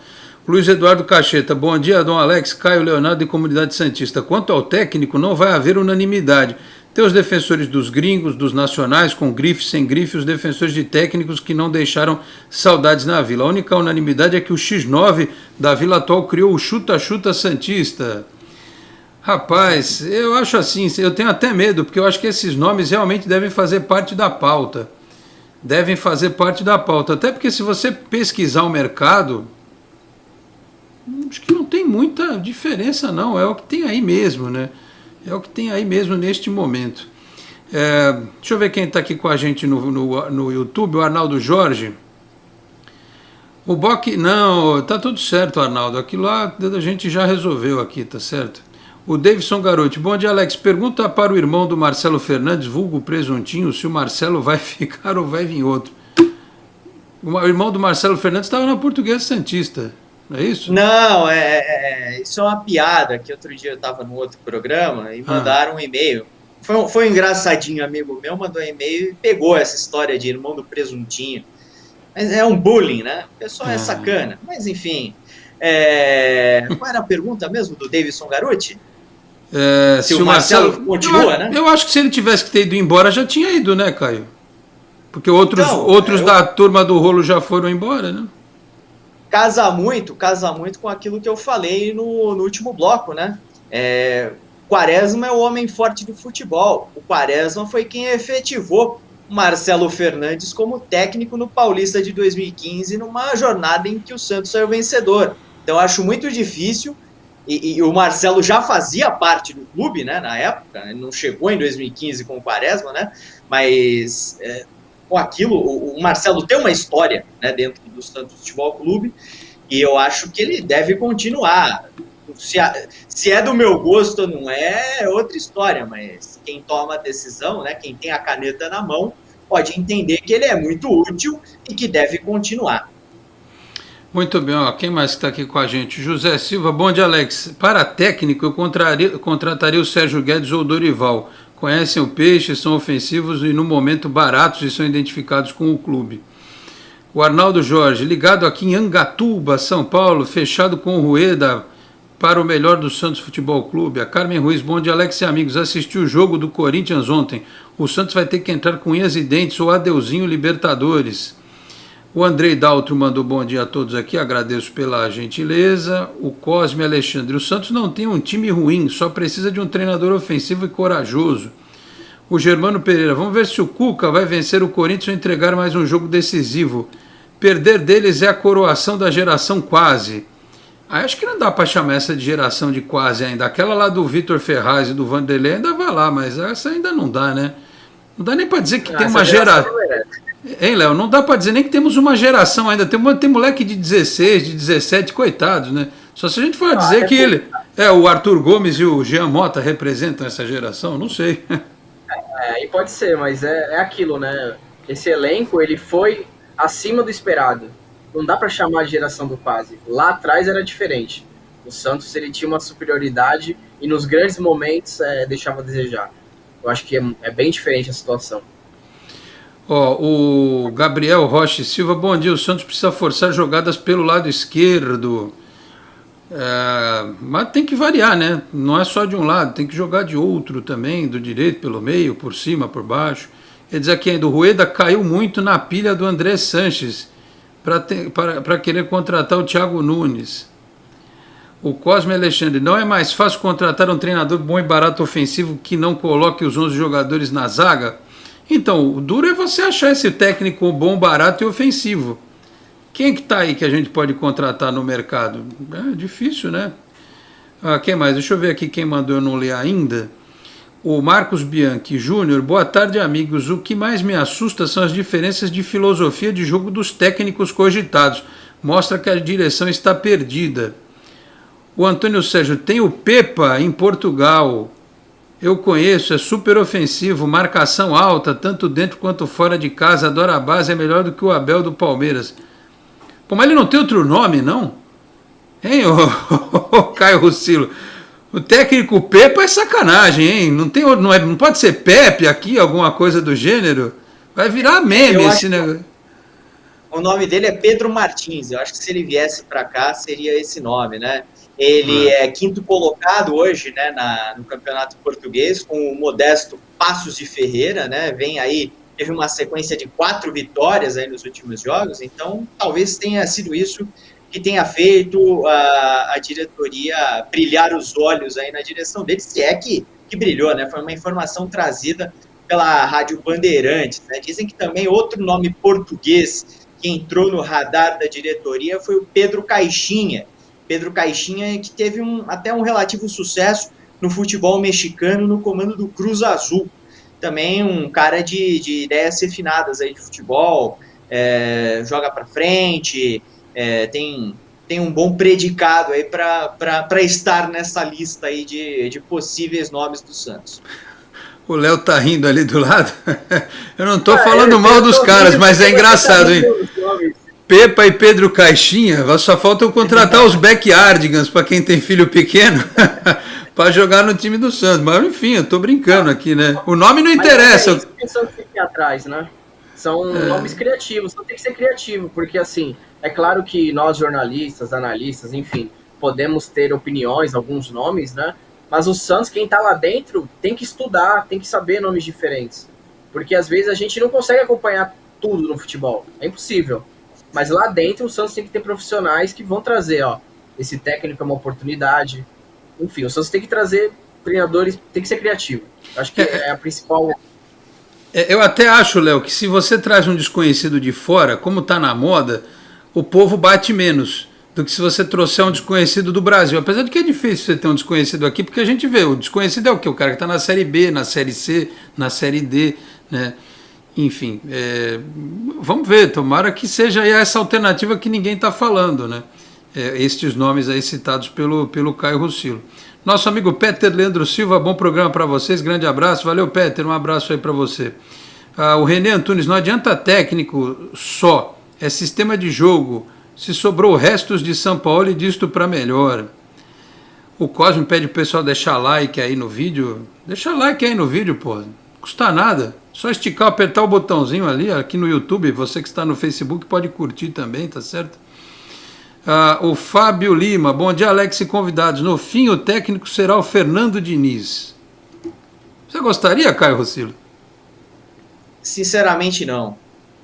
Luiz Eduardo Cacheta: bom dia, Dom Alex, Caio, Leonardo e Comunidade Santista. Quanto ao técnico, não vai haver unanimidade. Tem os defensores dos gringos, dos nacionais, com grife, sem grife, os defensores de técnicos que não deixaram saudades na Vila. A única unanimidade é que o X9 da Vila Atual criou o Chuta-Chuta Santista. Rapaz, eu acho assim, eu tenho até medo, porque eu acho que esses nomes realmente devem fazer parte da pauta. Devem fazer parte da pauta. Até porque se você pesquisar o mercado, acho que não tem muita diferença, não. É o que tem aí mesmo, né? É o que tem aí mesmo neste momento. Deixa eu ver quem está aqui com a gente no YouTube, o Arnaldo Jorge. O Bock, não, tá tudo certo, Arnaldo. Aquilo lá a gente já resolveu aqui, tá certo? O Davidson Garotti: bom dia, Alex. Pergunta para o irmão do Marcelo Fernandes, vulgo Presuntinho, se o Marcelo vai ficar ou vai vir outro. O irmão do Marcelo Fernandes estava na Portuguesa Santista. Não é isso? Não, isso é uma piada, que outro dia eu estava no outro programa e mandaram um e-mail. Foi um engraçadinho amigo meu, mandou um e-mail e pegou essa história de irmão do Presuntinho. Mas é um bullying, né? O pessoal é sacana. Mas enfim, qual era a pergunta mesmo do Davidson Garotti? Se o Marcelo continua, né? Eu acho que se ele tivesse que ter ido embora, já tinha ido, né, Caio? Porque outros da turma do rolo já foram embora, né? Casa muito com aquilo que eu falei no último bloco, né? Quaresma é o homem forte do futebol. O Quaresma foi quem efetivou o Marcelo Fernandes como técnico no Paulista de 2015, numa jornada em que o Santos saiu vencedor. Então, eu acho muito difícil, e o Marcelo já fazia parte do clube, né, na época, ele não chegou em 2015 com o Quaresma, né? Mas com aquilo, o Marcelo tem uma história, né, dentro do Santos Futebol Clube, e eu acho que ele deve continuar. Se é do meu gosto ou não é outra história, mas quem toma a decisão, né, quem tem a caneta na mão, pode entender que ele é muito útil e que deve continuar. Muito bem, quem mais está aqui com a gente? José Silva: bom dia, Alex. Para técnico, eu contrataria o Sérgio Guedes ou o Dorival. Conhecem o peixe, são ofensivos e no momento baratos e são identificados com o clube. O Arnaldo Jorge: ligado aqui em Angatuba, São Paulo, fechado com o Rueda para o melhor do Santos Futebol Clube. A Carmen Ruiz: bom dia, Alex e amigos. Assisti o jogo do Corinthians ontem. O Santos vai ter que entrar com unhas e dentes ou adeuzinho Libertadores. O Andrei Daltro mandou bom dia a todos aqui, agradeço pela gentileza. O Cosme Alexandre, o Santos não tem um time ruim, só precisa de um treinador ofensivo e corajoso. O Germano Pereira, vamos ver se o Cuca vai vencer o Corinthians ou entregar mais um jogo decisivo. Perder deles é a coroação da geração quase. Acho que não dá para chamar essa de geração de quase ainda. Aquela lá do Vitor Ferraz e do Vanderlei ainda vai lá, mas essa ainda não dá, né? Não dá nem para dizer que tem uma geração. Hein, Léo? Não dá para dizer nem que temos uma geração ainda. Tem moleque de 16, de 17, coitados, né? Só se a gente for dizer que ele... o Arthur Gomes e o Jean Mota representam essa geração, não sei. E pode ser, mas é aquilo, né? Esse elenco, ele foi acima do esperado. Não dá para chamar de geração do quase. Lá atrás era diferente. O Santos, ele tinha uma superioridade e nos grandes momentos deixava a desejar. Eu acho que é bem diferente a situação. O Gabriel Rocha Silva, bom dia. O Santos precisa forçar jogadas pelo lado esquerdo. Mas tem que variar, né? Não é só de um lado, tem que jogar de outro também, do direito, pelo meio, por cima, por baixo. Quer dizer aqui ainda, o Rueda caiu muito na pilha do André Sanches para querer contratar o Thiago Nunes. O Cosme Alexandre, não é mais fácil contratar um treinador bom e barato ofensivo que não coloque os 11 jogadores na zaga? Então, o duro é você achar esse técnico bom, barato e ofensivo. Quem que tá aí que a gente pode contratar no mercado? É difícil, né? Quem mais? Deixa eu ver aqui quem mandou, eu não ler ainda. O Marcos Bianchi Júnior, boa tarde, amigos. O que mais me assusta são as diferenças de filosofia de jogo dos técnicos cogitados. Mostra que a direção está perdida. O Antônio Sérgio, tem o Pepa em Portugal. Eu conheço, é super ofensivo, marcação alta, tanto dentro quanto fora de casa, adora a base, é melhor do que o Abel do Palmeiras. Pô, mas ele não tem outro nome, não? Hein, ô Caio Rucilo? O técnico Pepa é sacanagem, hein? Não pode ser Pepe aqui, alguma coisa do gênero? Vai virar meme esse negócio. O nome dele é Pedro Martins. Eu acho que se ele viesse para cá, seria esse nome, né? Ele é quinto colocado hoje, né, no Campeonato Português, com o modesto Paços de Ferreira, né? Teve uma sequência de 4 vitórias aí nos últimos jogos, então talvez tenha sido isso que tenha feito a diretoria brilhar os olhos aí na direção dele, se é que brilhou, né? Foi uma informação trazida pela Rádio Bandeirantes, né? Dizem que também outro nome português que entrou no radar da diretoria foi o Pedro Caixinha. Pedro Caixinha, que teve até um relativo sucesso no futebol mexicano no comando do Cruz Azul. Também um cara de ideias refinadas aí de futebol, joga para frente, tem um bom predicado aí para estar nessa lista aí de possíveis nomes do Santos. O Léo tá rindo ali do lado. Eu não tô falando mal dos caras, mas é engraçado, hein? Pepa e Pedro Caixinha, só falta eu contratar os backyardigans para quem tem filho pequeno para jogar no time do Santos. Mas enfim, eu tô brincando aqui, né? O nome não interessa. Mas é isso que tem atrás, né? São nomes criativos, então tem que ser criativo, porque assim, é claro que nós jornalistas, analistas, enfim, podemos ter opiniões, alguns nomes, né? Mas o Santos, quem tá lá dentro, tem que estudar, tem que saber nomes diferentes. Porque às vezes a gente não consegue acompanhar tudo no futebol, é impossível. Mas lá dentro o Santos tem que ter profissionais que vão trazer, esse técnico é uma oportunidade. Enfim, o Santos tem que trazer treinadores, tem que ser criativo. Acho que é a principal... Eu até acho, Léo, que se você traz um desconhecido de fora, como está na moda, o povo bate menos do que se você trouxer um desconhecido do Brasil. Apesar de que é difícil você ter um desconhecido aqui, porque a gente vê, o desconhecido é o quê? O cara que está na Série B, na Série C, na Série D, né? Enfim, vamos ver, tomara que seja aí essa alternativa que ninguém está falando, né? Estes nomes aí citados pelo Caio Rucilo. Nosso amigo Peter Leandro Silva, bom programa para vocês, grande abraço, valeu Peter, um abraço aí para você. O René Antunes, não adianta técnico só, é sistema de jogo, se sobrou restos de São Paulo e disto para melhor. O Cosme pede o pessoal deixar like aí no vídeo, deixa like aí no vídeo, pô, não custa nada. Só esticar, apertar o botãozinho ali, aqui no YouTube, você que está no Facebook pode curtir também, tá certo? O Fábio Lima, bom dia Alex e convidados. No fim o técnico será o Fernando Diniz. Você gostaria, Caio Rucilo? Sinceramente não.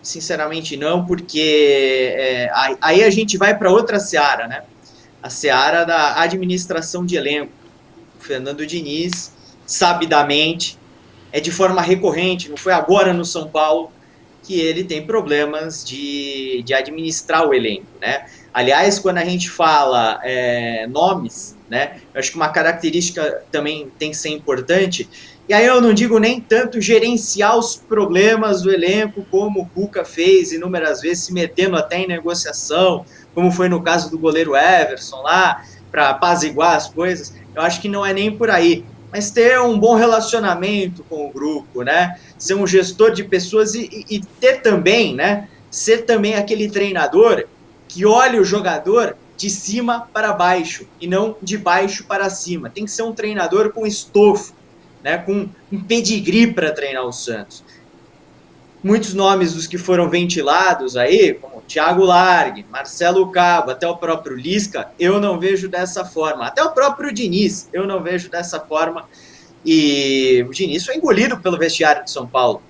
sinceramente não, porque aí a gente vai para outra seara, né? A seara da administração de elenco. O Fernando Diniz, sabidamente, de forma recorrente, não foi agora no São Paulo, que ele tem problemas de administrar o elenco, né? Aliás, quando a gente fala nomes, né, eu acho que uma característica também tem que ser importante, e aí eu não digo nem tanto gerenciar os problemas do elenco, como o Cuca fez inúmeras vezes, se metendo até em negociação, como foi no caso do goleiro Everson lá, para apaziguar as coisas. Eu acho que não é nem por aí, mas ter um bom relacionamento com o grupo, né? Ser um gestor de pessoas e ter também, né? Ser também aquele treinador que olha o jogador de cima para baixo e não de baixo para cima. Tem que ser um treinador com estofo, né? Com um pedigree para treinar o Santos. Muitos nomes dos que foram ventilados aí, como Thiago Largue, Marcelo Cabo, até o próprio Lisca, eu não vejo dessa forma. Até o próprio Diniz, eu não vejo dessa forma. E o Diniz foi engolido pelo vestiário de São Paulo.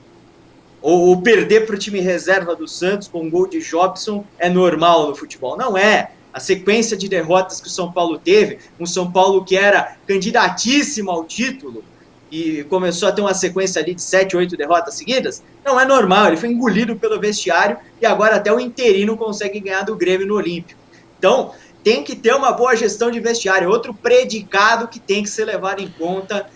Ou perder para o time reserva do Santos com um gol de Jobson é normal no futebol. Não é. A sequência de derrotas que o São Paulo teve, um São Paulo que era candidatíssimo ao título, e começou a ter uma sequência ali de 7, 8 derrotas seguidas, não é normal, ele foi engolido pelo vestiário e agora até o interino consegue ganhar do Grêmio no Olímpico. Então, tem que ter uma boa gestão de vestiário, outro predicado que tem que ser levado em conta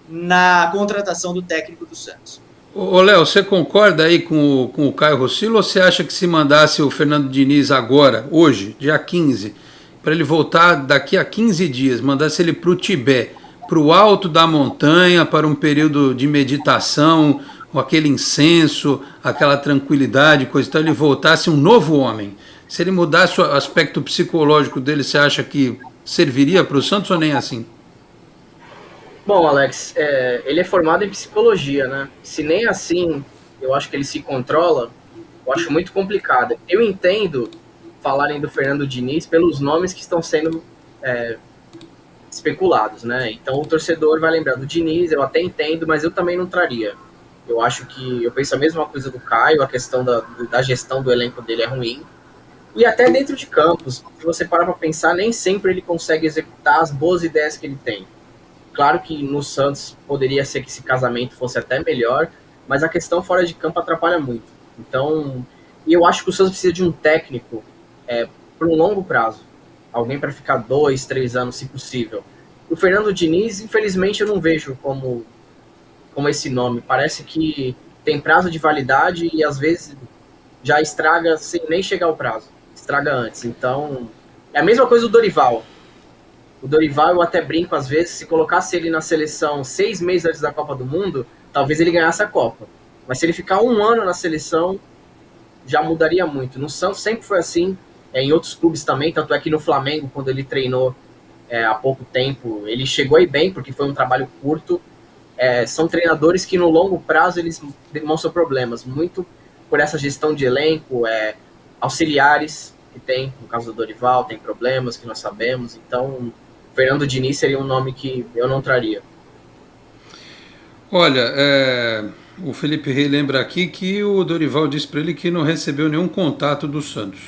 na contratação do técnico do Santos. Ô Léo, você concorda aí com o Caio Rossilo, ou você acha que se mandasse o Fernando Diniz agora, hoje, dia 15, para ele voltar daqui a 15 dias, mandasse ele para o Tibete, para o alto da montanha, para um período de meditação, com aquele incenso, aquela tranquilidade, coisa e tal, ele voltasse um novo homem? Se ele mudasse o aspecto psicológico dele, você acha que serviria para o Santos ou nem assim? Bom, Alex, ele é formado em psicologia, né? Se nem assim eu acho que ele se controla, eu acho muito complicado. Eu entendo falarem do Fernando Diniz pelos nomes que estão sendo especulados, né? Então o torcedor vai lembrar do Diniz, eu até entendo, mas eu também não traria. Eu acho que, eu penso a mesma coisa do Caio, a questão da gestão do elenco dele é ruim. E até dentro de campos, se você parar para pensar, nem sempre ele consegue executar as boas ideias que ele tem. Claro que no Santos poderia ser que esse casamento fosse até melhor, mas a questão fora de campo atrapalha muito. Então, e eu acho que o Santos precisa de um técnico por um longo prazo. Alguém para ficar 2, 3 anos, se possível. O Fernando Diniz, infelizmente, eu não vejo como esse nome. Parece que tem prazo de validade e às vezes já estraga sem nem chegar ao prazo. Estraga antes. Então, é a mesma coisa do Dorival. O Dorival, eu até brinco às vezes, se colocasse ele na seleção 6 meses antes da Copa do Mundo, talvez ele ganhasse a Copa. Mas se ele ficar 1 ano na seleção, já mudaria muito. No Santos sempre foi assim, em outros clubes também, tanto é que no Flamengo, quando ele treinou há pouco tempo, ele chegou aí bem, porque foi um trabalho curto. São treinadores que no longo prazo eles demonstram problemas, muito por essa gestão de elenco, auxiliares que tem, no caso do Dorival, tem problemas que nós sabemos, então Fernando Diniz seria um nome que eu não traria. Olha, o Felipe Rey lembra aqui que o Dorival disse para ele que não recebeu nenhum contato do Santos.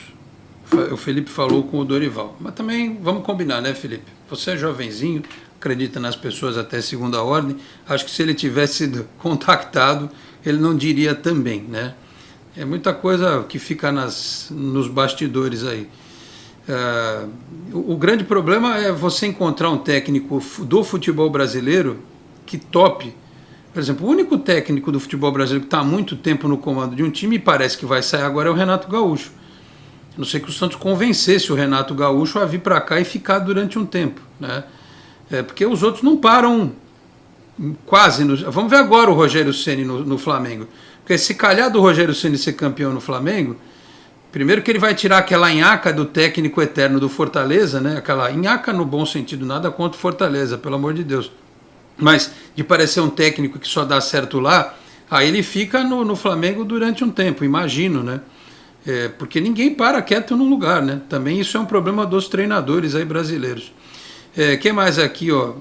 O Felipe falou com o Dorival. Mas também vamos combinar, né, Felipe? Você é jovenzinho, acredita nas pessoas até segunda ordem. Acho que se ele tivesse sido contactado, ele não diria também, né? É muita coisa que fica nos bastidores aí. O grande problema é você encontrar um técnico do futebol brasileiro que tope. Por exemplo, o único técnico do futebol brasileiro que está há muito tempo no comando de um time e parece que vai sair agora é o Renato Gaúcho. A não ser que o Santos convencesse o Renato Gaúcho a vir para cá e ficar durante um tempo, né? Porque os outros não param quase. Vamos ver agora o Rogério Ceni no Flamengo. Porque se calhar do Rogério Ceni ser campeão no Flamengo, primeiro que ele vai tirar aquela nhaca do técnico eterno do Fortaleza, né? Aquela nhaca no bom sentido, nada contra o Fortaleza, pelo amor de Deus. Mas de parecer um técnico que só dá certo lá, aí ele fica no Flamengo durante um tempo, imagino, né? Porque ninguém para quieto no lugar, né? Também isso é um problema dos treinadores aí brasileiros. Quem mais aqui, ó?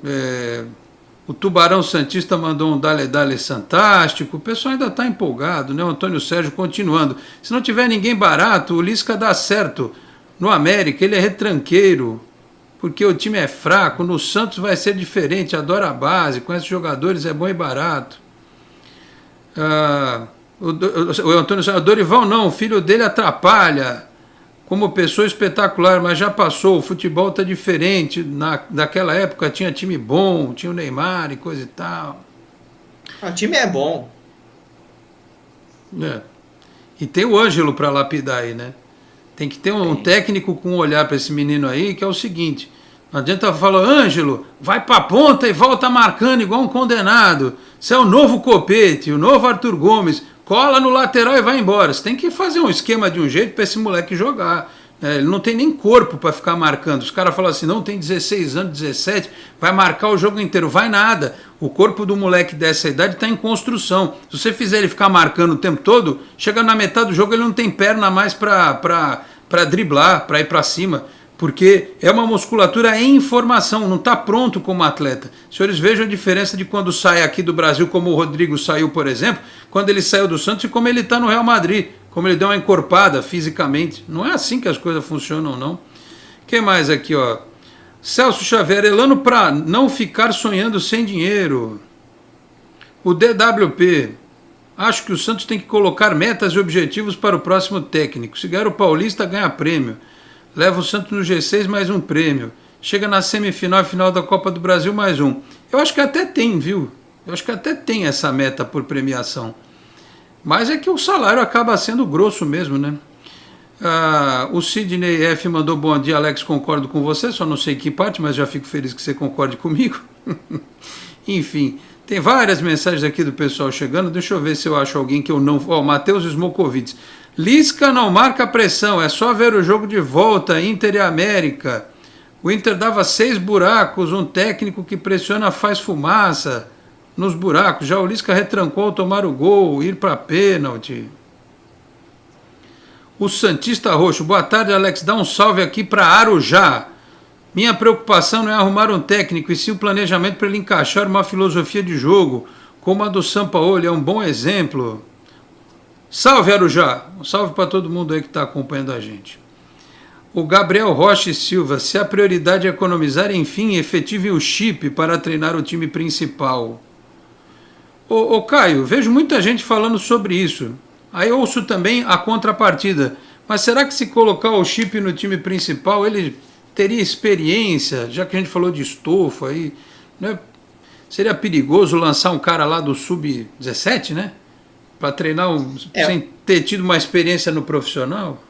O Tubarão Santista mandou um Dale fantástico. O pessoal ainda está empolgado, né? O Antônio Sérgio continuando. Se não tiver ninguém barato, o Lisca dá certo. No América, ele é retranqueiro, porque o time é fraco. No Santos vai ser diferente, adora a base, com esses jogadores é bom e barato. O Antônio Sérgio, Dorival não, o filho dele atrapalha. Como pessoa espetacular, mas já passou, o futebol está diferente. Naquela época tinha time bom, tinha o Neymar e coisa e tal. O time é bom. É. E tem o Ângelo para lapidar aí, né? Tem que ter um técnico com um olhar para esse menino aí, que é o seguinte: não adianta falar, Ângelo, vai para a ponta e volta marcando igual um condenado. Você é o novo Copete, o novo Arthur Gomes. Cola no lateral e vai embora. Você tem que fazer um esquema de um jeito para esse moleque jogar. Ele não tem nem corpo para ficar marcando. Os caras falam assim, não, tem 16 anos, 17, vai marcar o jogo inteiro. Vai nada. O corpo do moleque dessa idade está em construção. Se você fizer ele ficar marcando o tempo todo, chega na metade do jogo ele não tem perna mais para driblar, para ir para cima. Porque é uma musculatura em formação, não está pronto como atleta. Os senhores vejam a diferença de quando sai aqui do Brasil, como o Rodrigo saiu, por exemplo, quando ele saiu do Santos e como ele está no Real Madrid, como ele deu uma encorpada fisicamente. Não é assim que as coisas funcionam, não. Quem mais aqui, ó? Celso Xavier, Elano para não ficar sonhando sem dinheiro. O DWP, acho que o Santos tem que colocar metas e objetivos para o próximo técnico. Se ganhar o Paulista, ganha prêmio. Leva o Santos no G6, mais um prêmio. Chega na semifinal e final da Copa do Brasil, mais um. Eu acho que até tem, viu? Eu acho que até tem essa meta por premiação. Mas é que o salário acaba sendo grosso mesmo, né? O Sidney F. mandou bom dia, Alex, concordo com você, só não sei que parte, mas já fico feliz que você concorde comigo. Enfim, tem várias mensagens aqui do pessoal chegando. Deixa eu ver se eu acho alguém que eu não... Matheus Smokovitz. Lisca não marca pressão, é só ver o jogo de volta, Inter e América. O Inter dava 6 buracos, um técnico que pressiona faz fumaça nos buracos. Já o Lisca retrancou ao tomar o gol, ir para pênalti. O Santista Roxo, boa tarde, Alex, dá um salve aqui para Arujá. Minha preocupação não é arrumar um técnico, e sim o planejamento para ele encaixar uma filosofia de jogo, como a do Sampaoli, é um bom exemplo. Salve, Arujá! Um salve para todo mundo aí que está acompanhando a gente. O Gabriel Rocha e Silva, se a prioridade é economizar, enfim, efetive o chip para treinar o time principal. Ô Caio, vejo muita gente falando sobre isso. Aí ouço também a contrapartida. Mas será que se colocar o chip no time principal, ele teria experiência, já que a gente falou de estofo aí, né? Seria perigoso lançar um cara lá do Sub-17, né? Para treinar sem ter tido uma experiência no profissional?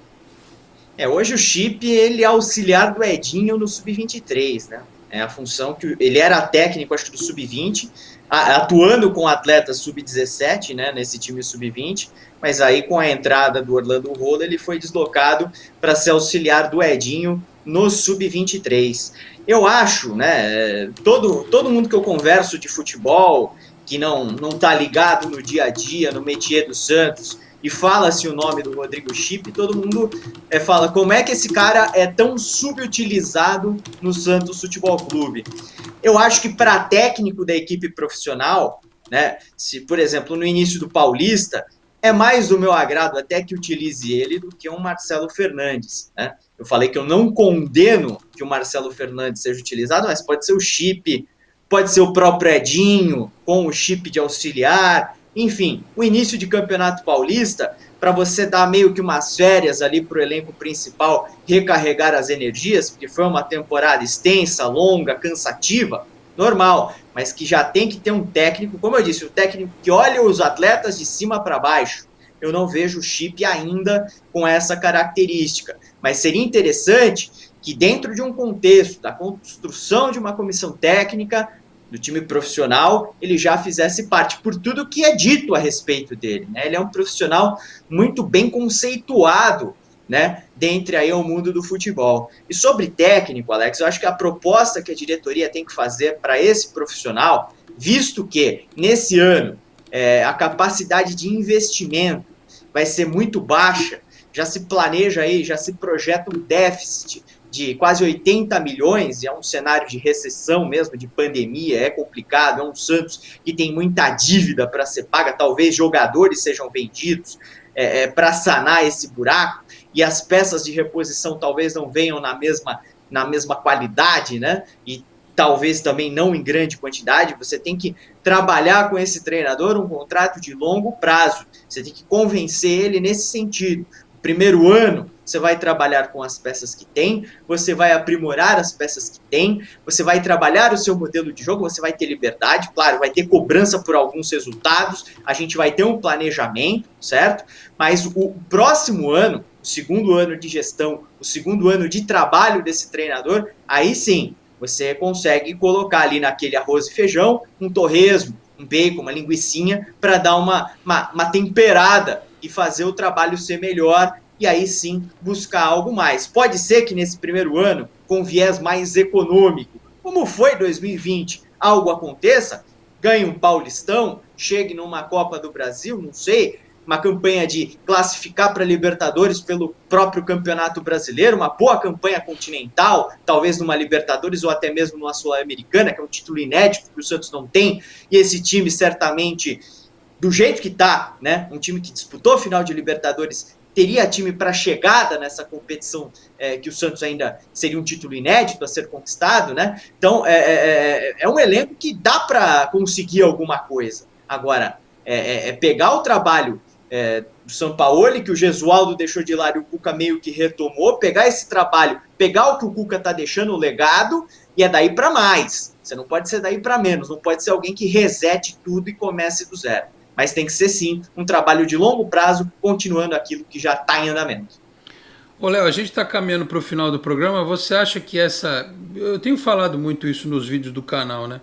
Hoje o Chip, ele é auxiliar do Edinho no Sub-23, né? É a função que ele era técnico, acho que do Sub-20, atuando com atletas Sub-17, né, nesse time Sub-20, mas aí com a entrada do Orlando Rola, ele foi deslocado para ser auxiliar do Edinho no Sub-23. Eu acho, né, todo mundo que eu converso de futebol, que não está ligado no dia a dia, no métier do Santos, e fala-se o nome do Rodrigo Chip, todo mundo fala como é que esse cara é tão subutilizado no Santos Futebol Clube. Eu acho que para técnico da equipe profissional, né, se, por exemplo, no início do Paulista, é mais do meu agrado até que utilize ele do que um Marcelo Fernandes, né? Eu falei que eu não condeno que o Marcelo Fernandes seja utilizado, mas pode ser o Chip, pode ser o próprio Edinho, com o Chip de auxiliar, enfim, o início de Campeonato Paulista, para você dar meio que umas férias ali para o elenco principal, recarregar as energias, porque foi uma temporada extensa, longa, cansativa, normal, mas que já tem que ter um técnico, como eu disse, um técnico que olha os atletas de cima para baixo. Eu não vejo o Chip ainda com essa característica, mas seria interessante que dentro de um contexto da construção de uma comissão técnica, do time profissional, ele já fizesse parte por tudo que é dito a respeito dele, né? Ele é um profissional muito bem conceituado, né, dentre aí o mundo do futebol. E sobre técnico, Alex, eu acho que a proposta que a diretoria tem que fazer para esse profissional, visto que nesse ano a capacidade de investimento vai ser muito baixa, já se planeja aí, já se projeta um déficit de quase 80 milhões, é um cenário de recessão mesmo, de pandemia, é complicado, é um Santos que tem muita dívida para ser paga, talvez jogadores sejam vendidos para sanar esse buraco, e as peças de reposição talvez não venham na mesma qualidade, né? E talvez também não em grande quantidade. Você tem que trabalhar com esse treinador um contrato de longo prazo, você tem que convencer ele nesse sentido. No primeiro ano, você vai trabalhar com as peças que tem, você vai aprimorar as peças que tem, você vai trabalhar o seu modelo de jogo, você vai ter liberdade, claro, vai ter cobrança por alguns resultados, a gente vai ter um planejamento, certo? Mas o próximo ano, o segundo ano de gestão, o segundo ano de trabalho desse treinador, aí sim, você consegue colocar ali naquele arroz e feijão um torresmo, um bacon, uma linguicinha, para dar uma temperada e fazer o trabalho ser melhor, e aí sim buscar algo mais. Pode ser que nesse primeiro ano, com viés mais econômico, como foi 2020, algo aconteça, ganhe um Paulistão, chegue numa Copa do Brasil, não sei, uma campanha de classificar para Libertadores pelo próprio Campeonato Brasileiro, uma boa campanha continental, talvez numa Libertadores ou até mesmo numa Sul-Americana, que é um título inédito que o Santos não tem, e esse time certamente, do jeito que está, né, um time que disputou a final de Libertadores, teria time para chegada nessa competição, que o Santos ainda seria um título inédito a ser conquistado, né? Então, é um elenco que dá para conseguir alguma coisa. Agora, pegar o trabalho do Sampaoli, que o Gesualdo deixou de lado e o Cuca meio que retomou, pegar esse trabalho, pegar o que o Cuca está deixando, o legado, e é daí para mais. Você não pode ser daí para menos, não pode ser alguém que resete tudo e comece do zero. Mas tem que ser, sim, um trabalho de longo prazo, continuando aquilo que já está em andamento. Ô, Léo, a gente está caminhando para o final do programa. Você acha que eu tenho falado muito isso nos vídeos do canal, né?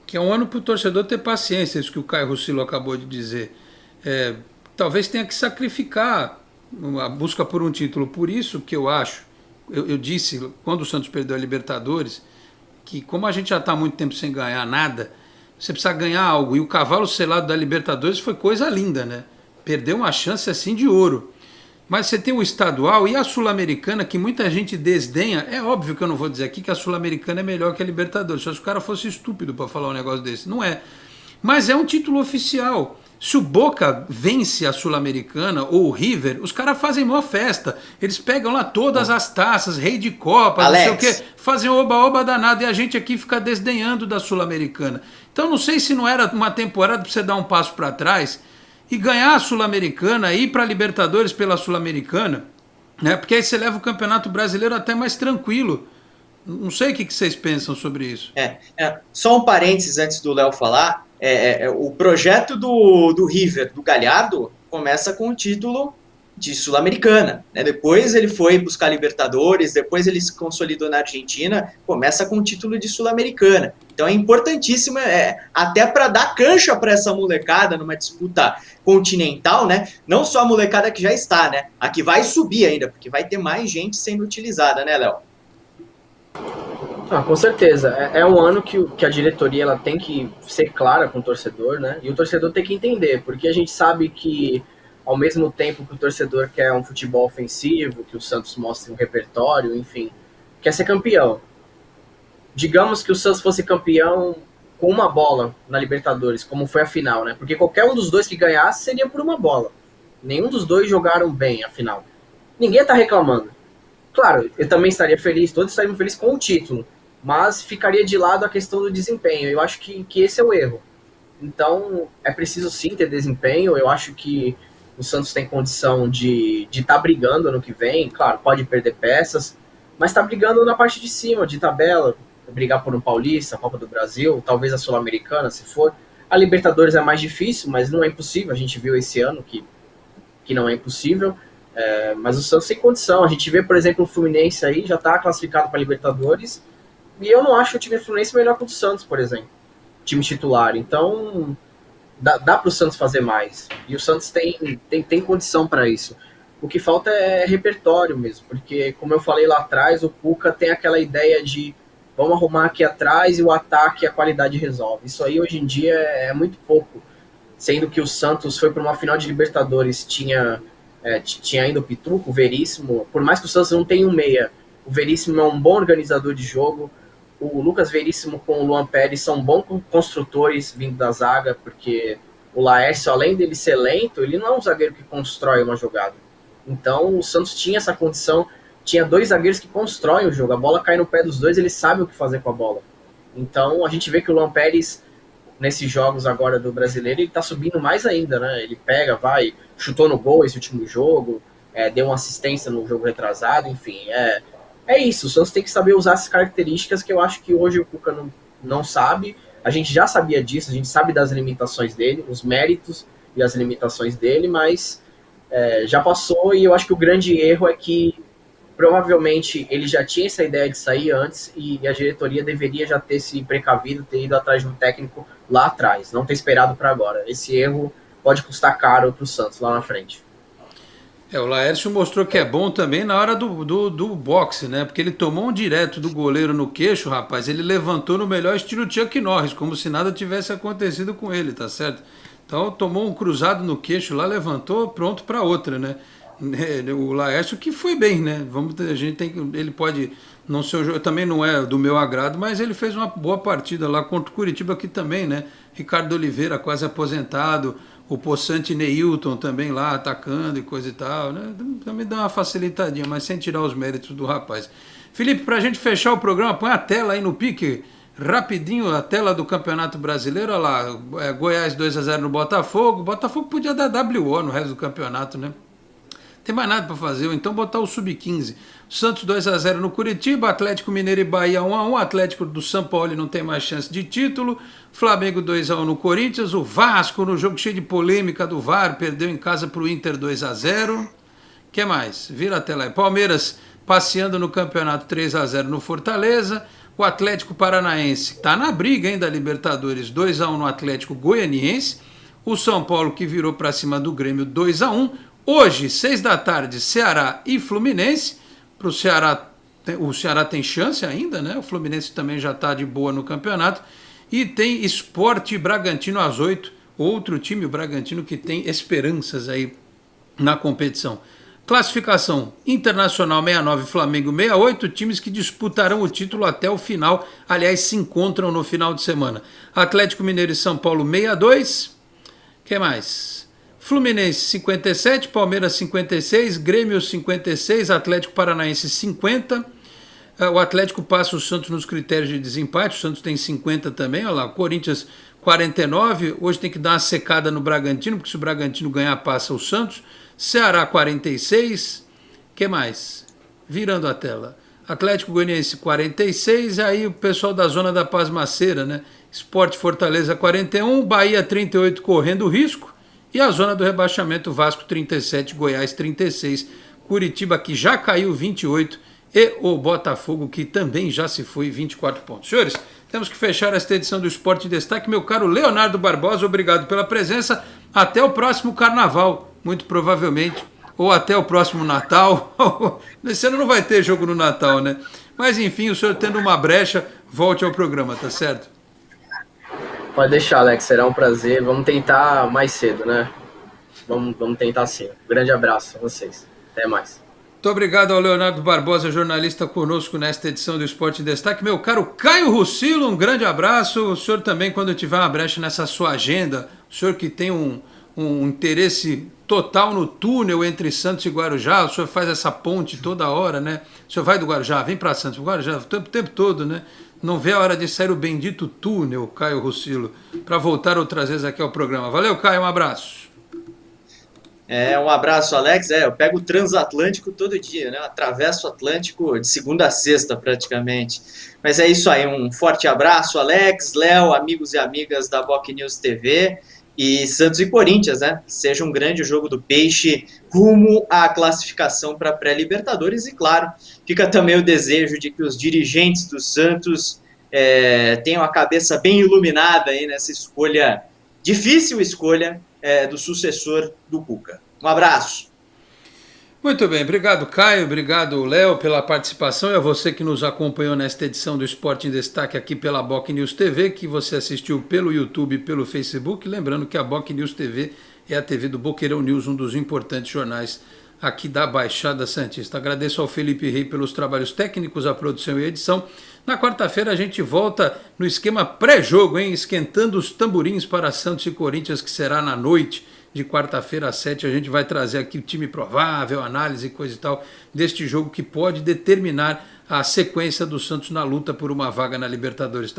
Que é um ano para o torcedor ter paciência, isso que o Caio Russilo acabou de dizer. Talvez tenha que sacrificar a busca por um título. Por isso que eu acho, eu disse, quando o Santos perdeu a Libertadores, que como a gente já está há muito tempo sem ganhar nada, você precisa ganhar algo. E o cavalo selado da Libertadores foi coisa linda, né? Perdeu uma chance assim de ouro. Mas você tem o estadual e a Sul-Americana, que muita gente desdenha. É óbvio que eu não vou dizer aqui que a Sul-Americana é melhor que a Libertadores. Só se o cara fosse estúpido para falar um negócio desse. Não é. Mas é um título oficial. Se o Boca vence a Sul-Americana ou o River, os caras fazem maior festa. Eles pegam lá todas as taças, rei de Copa, não sei o quê, fazem oba-oba danado, e a gente aqui fica desdenhando da Sul-Americana. Então não sei se não era uma temporada para você dar um passo para trás e ganhar a Sul-Americana, ir para a Libertadores pela Sul-Americana, né? Porque aí você leva o Campeonato Brasileiro até mais tranquilo. Não sei o que vocês pensam sobre isso. Só um parênteses antes do Léo falar. O projeto do River, do Galhardo, começa com o título de Sul-Americana, né? Depois ele foi buscar Libertadores, depois ele se consolidou na Argentina, começa com o título de Sul-Americana. Então é importantíssimo, até para dar cancha para essa molecada numa disputa continental, né? Não só a molecada que já está, né? A que vai subir ainda, porque vai ter mais gente sendo utilizada, né, Léo? Com certeza. É um ano que a diretoria ela tem que ser clara com o torcedor, né? E o torcedor tem que entender, porque a gente sabe que, ao mesmo tempo que o torcedor quer um futebol ofensivo, que o Santos mostre um repertório, enfim, quer ser campeão. Digamos que o Santos fosse campeão com uma bola na Libertadores, como foi a final, né? Porque qualquer um dos dois que ganhasse seria por uma bola. Nenhum dos dois jogaram bem a final. Ninguém tá reclamando. Claro, eu também estaria feliz, todos estariam felizes com o título, mas ficaria de lado a questão do desempenho. Eu acho que esse é o erro. Então, é preciso sim ter desempenho. Eu acho que o Santos tem condição de estar brigando no que vem. Claro, pode perder peças, mas está brigando na parte de cima, de tabela. Brigar por um Paulista, a Copa do Brasil, talvez a Sul-Americana, se for. A Libertadores é mais difícil, mas não é impossível. A gente viu esse ano que não é impossível. Mas o Santos tem condição. A gente vê, por exemplo, o Fluminense aí já está classificado para a Libertadores. E eu não acho o time do Fluminense melhor que o do Santos, por exemplo. Time titular. Então, dá para o Santos fazer mais. E o Santos tem condição para isso. O que falta é repertório mesmo. Porque, como eu falei lá atrás, o Cuca tem aquela ideia de vamos arrumar aqui atrás e o ataque a qualidade resolve. Isso aí, hoje em dia, é muito pouco. Sendo que o Santos foi para uma final de Libertadores, tinha ainda o Pituco, o Veríssimo. Por mais que o Santos não tenha um meia, O Veríssimo é um bom organizador de jogo. O Lucas Veríssimo com o Luan Pérez são bons construtores vindo da zaga, porque o Laércio, além dele ser lento, ele não é um zagueiro que constrói uma jogada. Então o Santos tinha essa condição, tinha 2 zagueiros que constroem o jogo. A bola cai no pé dos 2, eles sabem o que fazer com a bola. Então a gente vê que o Luan Pérez, nesses jogos agora do Brasileiro, ele tá subindo mais ainda, né? Ele pega, vai, chutou no gol esse último jogo, deu uma assistência no jogo retrasado, enfim, é isso. O Santos tem que saber usar essas características que eu acho que hoje o Cuca não sabe. A gente já sabia disso, a gente sabe das limitações dele, os méritos e as limitações dele, mas já passou, e eu acho que o grande erro é que provavelmente ele já tinha essa ideia de sair antes e a diretoria deveria já ter se precavido, ter ido atrás de um técnico lá atrás, não ter esperado para agora. Esse erro pode custar caro para o Santos lá na frente. O Laércio mostrou que é bom também na hora do boxe, né? Porque ele tomou um direto do goleiro no queixo, rapaz. Ele levantou no melhor estilo Chuck Norris, como se nada tivesse acontecido com ele, tá certo? Então tomou um cruzado no queixo lá, levantou, pronto para outra, né? O Laércio que foi bem, né? Ele pode não ser um jogo, também não é do meu agrado, mas ele fez uma boa partida lá contra o Curitiba aqui também, né? Ricardo Oliveira quase aposentado, o Poçante Neilton também lá atacando e coisa e tal, né? Também dá uma facilitadinha, mas sem tirar os méritos do rapaz. Felipe, pra gente fechar o programa, põe a tela aí no pique, rapidinho, a tela do Campeonato Brasileiro, olha lá, Goiás 2-0 no Botafogo. O Botafogo podia dar WO no resto do campeonato, né? Tem mais nada para fazer, ou então botar o Sub-15. Santos 2-0 no Curitiba, Atlético Mineiro e Bahia 1-1, Atlético do São Paulo não tem mais chance de título, Flamengo 2-1 no Corinthians, o Vasco no jogo cheio de polêmica do VAR, perdeu em casa para o Inter 2-0. Que mais? Vira a tela aí. Palmeiras passeando no campeonato 3-0 no Fortaleza, o Atlético Paranaense está na briga ainda da Libertadores, 2-1 no Atlético Goianiense, o São Paulo que virou para cima do Grêmio 2-1, hoje, 6 da tarde, Ceará e Fluminense. Para o Ceará tem chance ainda, né? O Fluminense também já está de boa no campeonato. E tem Sport Bragantino às 8, outro time, o Bragantino, que tem esperanças aí na competição. Classificação: Internacional 69, Flamengo 68, times que disputarão o título até o final, aliás, se encontram no final de semana. Atlético Mineiro e São Paulo 62, que mais? Fluminense 57, Palmeiras 56, Grêmio 56, Atlético Paranaense 50. O Atlético passa o Santos nos critérios de desempate, o Santos tem 50 também, olha lá, Corinthians 49, hoje tem que dar uma secada no Bragantino, porque se o Bragantino ganhar passa o Santos. Ceará 46, que mais? Virando a tela. Atlético Goianiense 46, e aí o pessoal da zona da pasmaceira, né? Sport Fortaleza 41, Bahia 38 correndo risco. E a zona do rebaixamento, Vasco 37, Goiás 36, Curitiba que já caiu 28 e o Botafogo que também já se foi 24 pontos. Senhores, temos que fechar esta edição do Esporte em Destaque. Meu caro Leonardo Barbosa, obrigado pela presença. Até o próximo Carnaval, muito provavelmente, ou até o próximo Natal. Esse ano não vai ter jogo no Natal, né? Mas enfim, o senhor tendo uma brecha, volte ao programa, tá certo? Pode deixar, Alex, será um prazer. Vamos tentar mais cedo, né? Vamos tentar sim. Um grande abraço a vocês. Até mais. Muito obrigado ao Leonardo Barbosa, jornalista conosco nesta edição do Esporte em Destaque. Meu caro Caio Rucilo, um grande abraço. O senhor também, quando tiver uma brecha nessa sua agenda, o senhor que tem um interesse total no túnel entre Santos e Guarujá, o senhor faz essa ponte toda hora, né? O senhor vai do Guarujá, vem para Santos, Guarujá, o tempo todo, né? Não vê a hora de sair o bendito túnel, Caio Rucilo, para voltar outras vezes aqui ao programa. Valeu, Caio, um abraço. Um abraço, Alex. Eu pego o transatlântico todo dia, né? Eu atravesso o Atlântico de segunda a sexta, praticamente. Mas é isso aí, um forte abraço, Alex, Léo, amigos e amigas da Boc News TV. E Santos e Corinthians, né? Seja um grande jogo do Peixe rumo à classificação para a pré-Libertadores. E, claro, fica também o desejo de que os dirigentes do Santos tenham a cabeça bem iluminada aí nessa escolha, difícil escolha, do sucessor do Cuca. Um abraço. Muito bem, obrigado Caio, obrigado Léo pela participação e a você que nos acompanhou nesta edição do Esporte em Destaque aqui pela Boc News TV, que você assistiu pelo YouTube e pelo Facebook, lembrando que a Boc News TV é a TV do Boqueirão News, um dos importantes jornais aqui da Baixada Santista. Agradeço ao Felipe Rei pelos trabalhos técnicos, a produção e a edição. Na quarta-feira a gente volta no esquema pré-jogo, hein? Esquentando os tamborins para Santos e Corinthians, que será na noite de quarta-feira às 7. A gente vai trazer aqui o time provável, análise e coisa e tal deste jogo que pode determinar a sequência do Santos na luta por uma vaga na Libertadores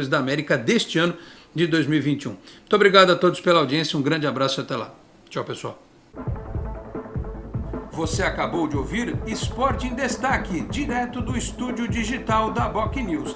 da América deste ano de 2021. Muito obrigado a todos pela audiência, um grande abraço e até lá. Tchau, pessoal. Você acabou de ouvir Esporte em Destaque, direto do estúdio digital da BocNews.